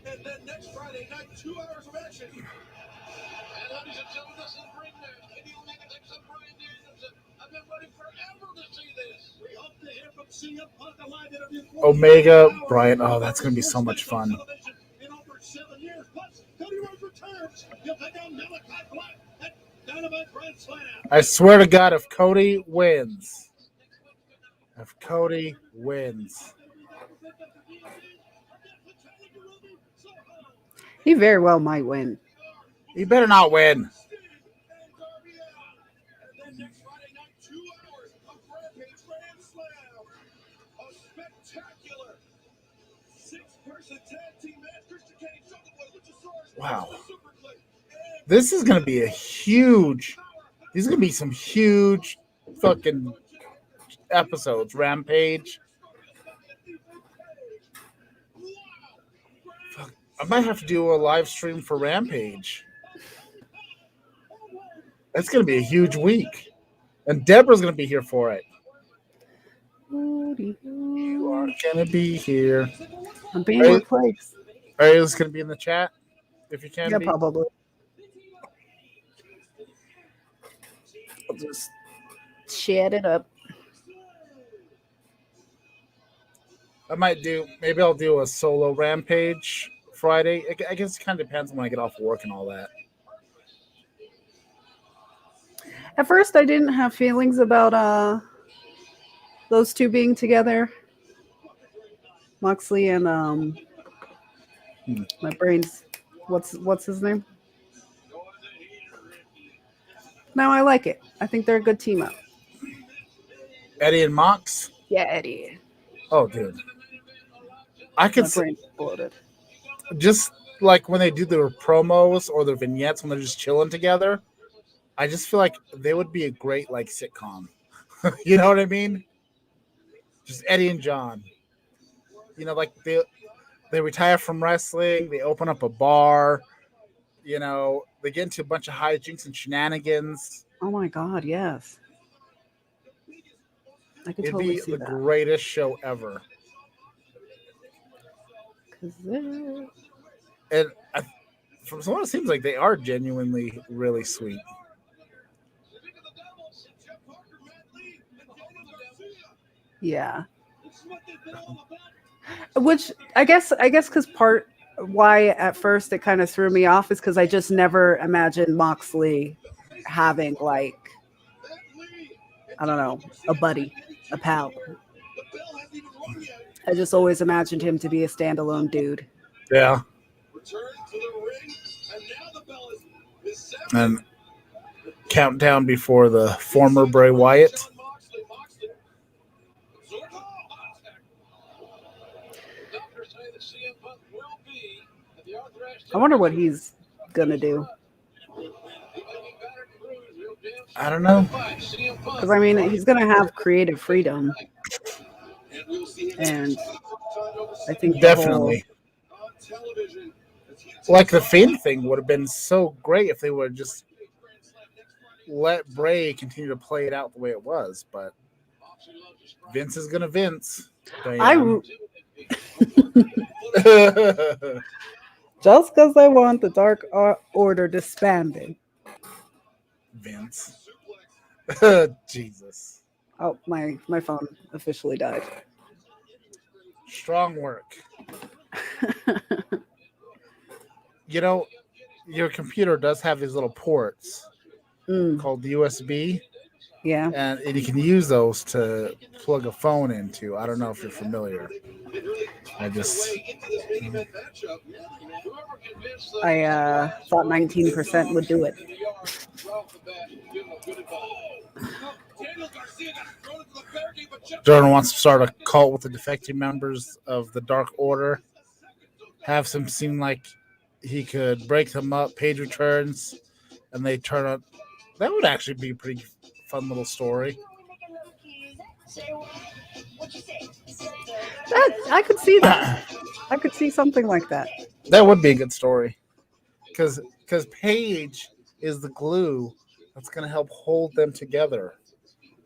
And then next Friday night, 2 hours of action. And ladies and gentlemen, this is Ring Nerd. Kenny Omega takes up Bryan Danielson. I've been waiting forever to see this. We hope to hear from CM Punk, a live interview. Omega, Brian. Oh, that's gonna be so much fun. In over 7 years. Plus, Cody Rhodes returns. He'll take on Malachi Black at Dynamite Grand Slam. I swear to God, if Cody wins, He very well might win. he better not win. And then next Friday night, 2 hours of Rampage Grand Slam. A spectacular 6-person tag team match. Christian Cage, Jungle Boy, Luchasaurus, Wow. Super Click, and This is gonna be these are gonna be some huge fucking episodes. Rampage. Fuck, I might have to do a live stream for Rampage. That's gonna be a huge week. And Deborah's gonna be here for it. You are gonna be here. I'm being Right. replaced. Are you gonna be in the chat? If you can Yeah, be. probably. I'll just chat it up. Maybe I'll do a solo Rampage Friday. I guess it kind of depends when I get off work and all that. At first, I didn't have feelings about those two being together, Moxley and my brain's what's his name? Now I like it. I think they're a good team up. Eddie and Mox. Yeah, Eddie. Oh, dude. I could My see, brain's exploded. just like when they do their promos or their vignettes when they're just chilling together. I just feel like they would be a great like sitcom. You know what I mean? Just Eddie and John. You know, like they retire from wrestling. They open up a bar. You know, they get into a bunch of hijinks and shenanigans. Oh my God, yes. I could It'd totally be see the that. greatest show ever. 'Cause they're- And from someone, it seems like they are genuinely really sweet. Yeah. Which I guess because part why at first it kind of threw me off is because I just never imagined Moxley having like, I don't know, a buddy, a pal. I just always imagined him to be a standalone dude. Yeah. Return to the ring, and now the bell is And countdown before the former Bray Wyatt. I wonder what he's gonna do. I don't know. Because I mean, he's gonna have creative freedom, and I think Definitely. Like the Fiend thing would have been so great if they would have just let Bray continue to play it out the way it was, but Vince is gonna Vince. I just because I want the Dark Order disbanded. Vince. Jesus. Oh, my phone officially died. Strong work. You know, your computer does have these little ports called USB. Yeah. And you can use those to plug a phone into. I don't know if you're familiar. I thought 19% would do it. Jordan wants to start a cult with the defecting members of the Dark Order. Have some seem like he could break them up. Paige returns, and they turn up. That would actually be a pretty fun little story. I could see that. I could see something like that. That would be a good story. Because Paige is the glue that's going to help hold them together.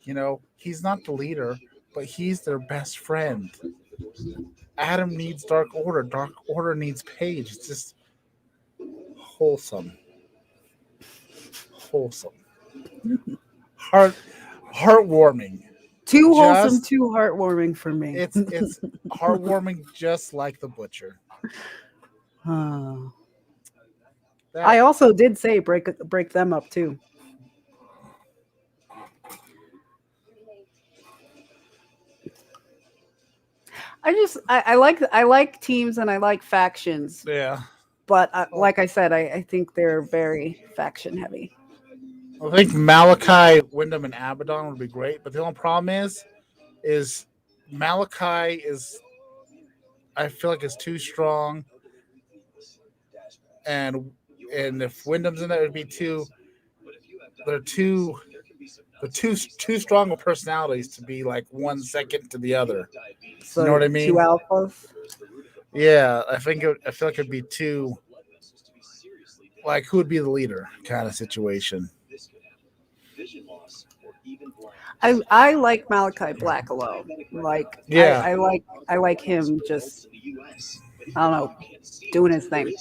You know, he's not the leader, but he's their best friend. Adam needs Dark Order. Dark Order needs Paige. It's just wholesome. Heartwarming. Too wholesome, too heartwarming for me. It's heartwarming, just like the Butcher. I also did say break them up too. I like teams and I like factions. Yeah. But like I said, I think they're very faction heavy. I think Malachi, Wyndham, and Abaddon would be great, but the only problem is Malachi is, I feel like, is too strong, and if Wyndham's in there, it'd be too strong of personalities to be like 1 second to the other. So you know what I mean? Two alphas. Yeah, I feel like it'd be too, like, who would be the leader kind of situation. I like Malachi Black alone. Like, yeah, I like him just, I don't know, doing his thing.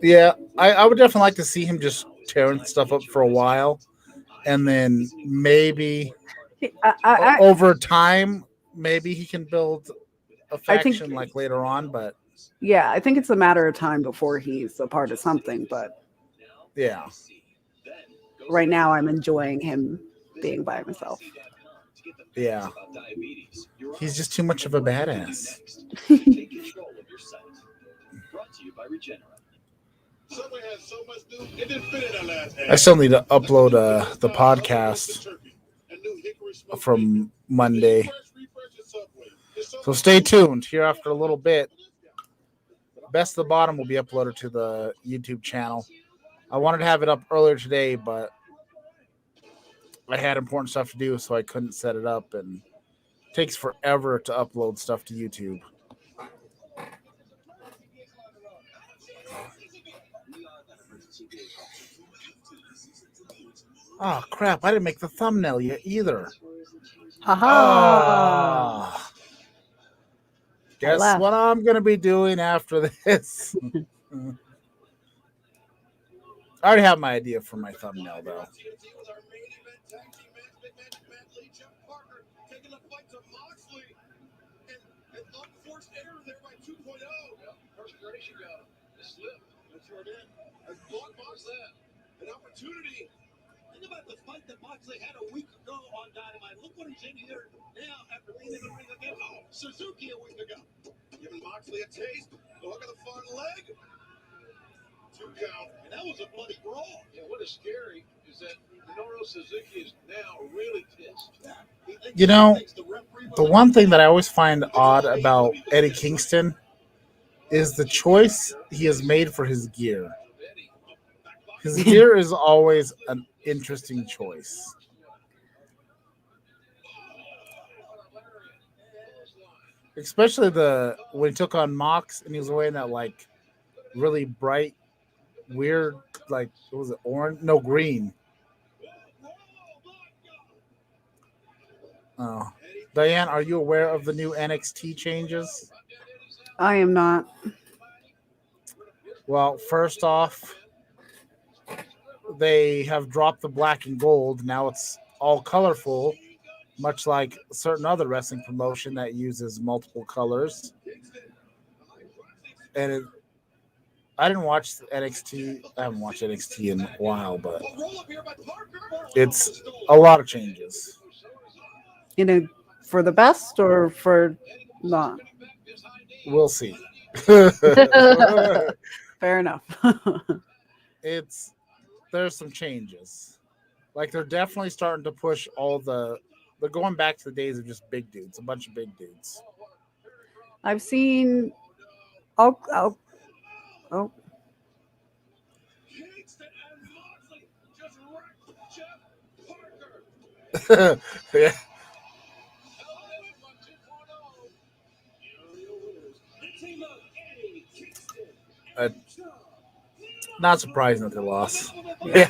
Yeah, I would definitely like to see him just tearing stuff up for a while, and then maybe over time, maybe he can build a faction like later on. But yeah, I think it's a matter of time before he's a part of something. But yeah, right now I'm enjoying him being by himself. Yeah, he's just too much of a badass. I still need to upload the podcast from Monday. So stay tuned. Here after a little bit, Best of the Bottom will be uploaded to the YouTube channel. I wanted to have it up earlier today, but I had important stuff to do, so I couldn't set it up, and it takes forever to upload stuff to YouTube. Oh, crap. I didn't make the thumbnail yet either. Haha. Guess what I'm going to be doing after this? I already have my idea for my thumbnail, though. An opportunity. Think about the fight that Moxley had a week ago on Dynamite. Look what he's in here now after being in the ring against Suzuki a week ago. Giving Moxley a taste. The hook of the front leg. 2 count. And that was a bloody brawl. Yeah, what is scary is You know, the one thing that I always find odd about Eddie Kingston is the choice he has made for his gear. His gear is always an interesting choice. Especially when he took on Mox and he was wearing that like really bright, weird, like what was it, orange? No, green. Oh. Diane, are you aware of the new NXT changes? I am not. Well, first off, they have dropped the black and gold. Now it's all colorful, much like a certain other wrestling promotion that uses multiple colors. And I didn't watch NXT. I haven't watched NXT in a while, but it's a lot of changes. For the best or for not? We'll see. Fair enough. There's some changes. Like they're definitely starting to push they're going back to the days of just big dudes, a bunch of big dudes. I've seen. Oh. Yeah. Not surprising that they lost. Yeah.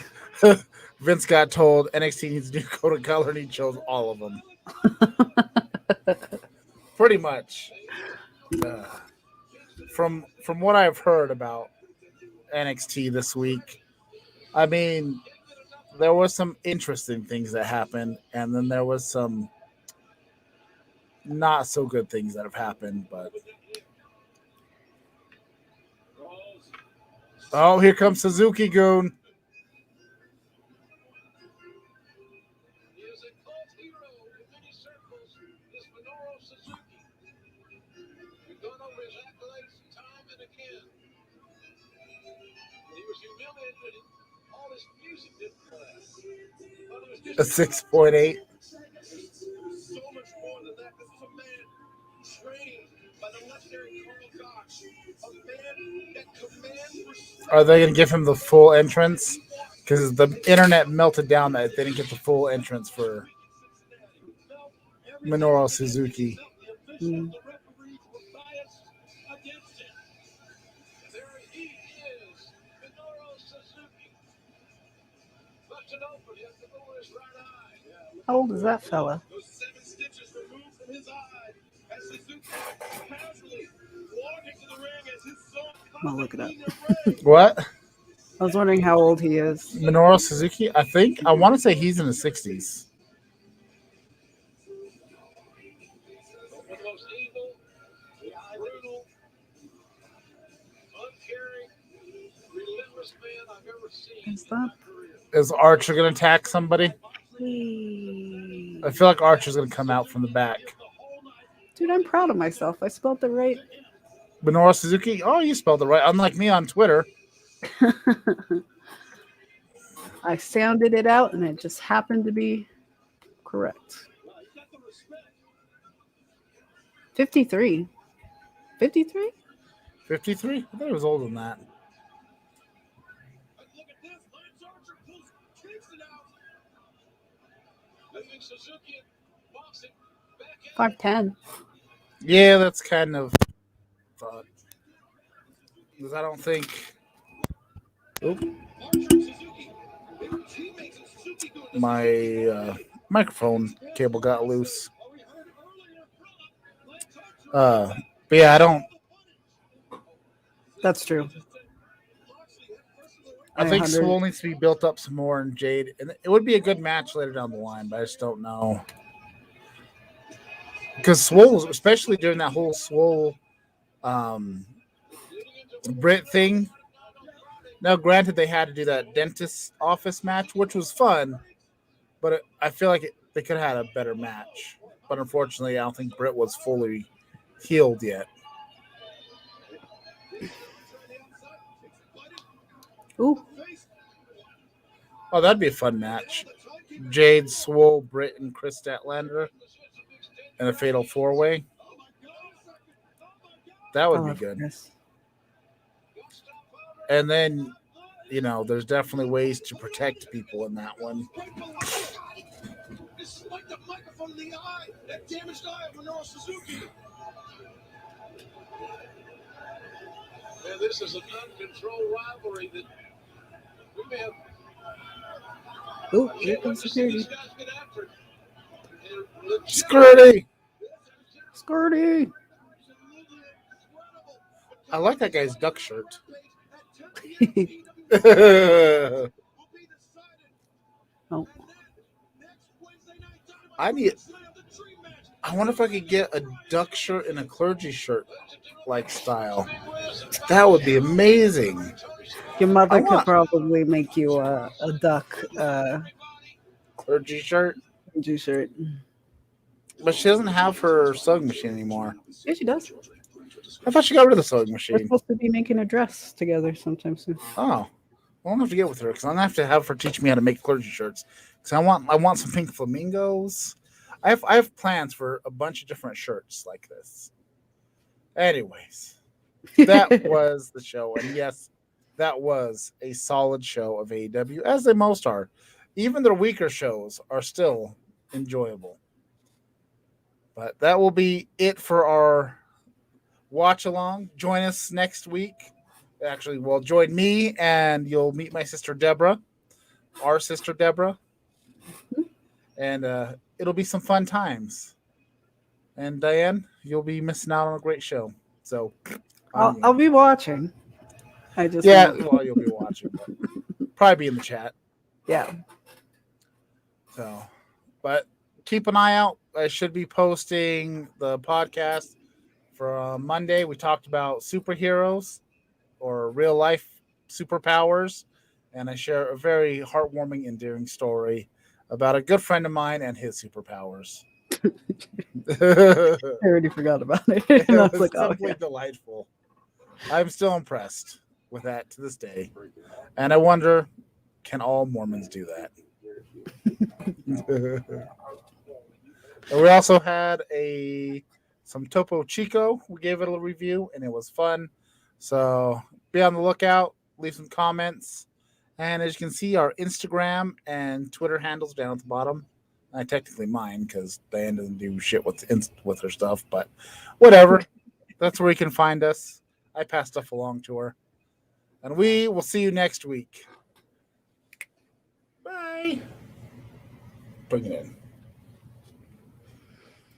Vince got told NXT needs a new coat of color and he chose all of them. Pretty much. From what I've heard about NXT this week, I mean, there was some interesting things that happened, and then there was some not so good things that have happened, but oh, here comes Suzuki Goon. A 6.8. Are they going to give him the full entrance? Because the internet melted down that they didn't get the full entrance for Minoru Suzuki. Mm. How old is that fella? I'll look it up. What? I was wondering how old he is. Minoru Suzuki? I want to say he's in his 60s. Is Archer going to attack somebody? I feel like Archer's going to come out from the back. Dude, I'm proud of myself. I spelled it right. Minoru Suzuki? Oh, you spelled it right. Unlike me on Twitter. I sounded it out, and it just happened to be correct. 53. 53? 53? I thought he was older than that. 5'10". Yeah, that's kind of thought. Because I don't think. Oop. My microphone cable got loose. But yeah, I don't. That's true. I think Swole needs to be built up some more in Jade. And it would be a good match later down the line, but I just don't know. Because Swole, especially during that whole Swole Brit thing. Now, granted, they had to do that dentist office match, which was fun, but I feel like they could have had a better match. But unfortunately, I don't think Britt was fully healed yet. Ooh. Oh, that'd be a fun match. Jade, Swole, Britt, and Chris Statlander in a fatal 4-way. That would be good. Chris. And then, there's definitely ways to protect people in that one. This is like the microphone in the eye, that damaged eye of Minoru Suzuki. And this is an uncontrolled rivalry that we may have. Oh, here comes security. Skirty! Skirty! I like that guy's duck shirt. Oh, I wonder if I could get a duck shirt and a clergy shirt like style. That would be amazing. your mother could probably make you a duck Clergy shirt? shirt. But she doesn't have her sewing machine anymore. Yeah, she does. I thought she got rid of the sewing We're machine. supposed to be making a dress together sometime soon. Oh. Well, I'm gonna have to get with her because I'm gonna have her teach me how to make clergy shirts. Because I want some pink flamingos. I have plans for a bunch of different shirts like this. Anyways, that was the show, and yes, that was a solid show of AEW, as they most are. Even their weaker shows are still enjoyable. But that will be it for our watch along. Join us next week. Actually, well, join me and you'll meet my sister Deborah, our sister Deborah, and it'll be some fun times. And Diane, you'll be missing out on a great show. So I'll be watching. You'll be watching. But probably be in the chat. Yeah. So, but keep an eye out. I should be posting the podcast for Monday. We talked about superheroes or real life superpowers, and I share a very heartwarming, endearing story about a good friend of mine and his superpowers. I already forgot about it. It And I was was like, oh, simply yeah. delightful. I'm still impressed with that to this day, and I wonder, can all Mormons do that? And we also had some Topo Chico. We gave it a review, and it was fun. So be on the lookout. Leave some comments. And as you can see, our Instagram and Twitter handles down at the bottom. Technically mine, because Diane doesn't do shit with her stuff. But whatever. That's where you can find us. I pass stuff along to her. And we will see you next week. Bye. Bring it in.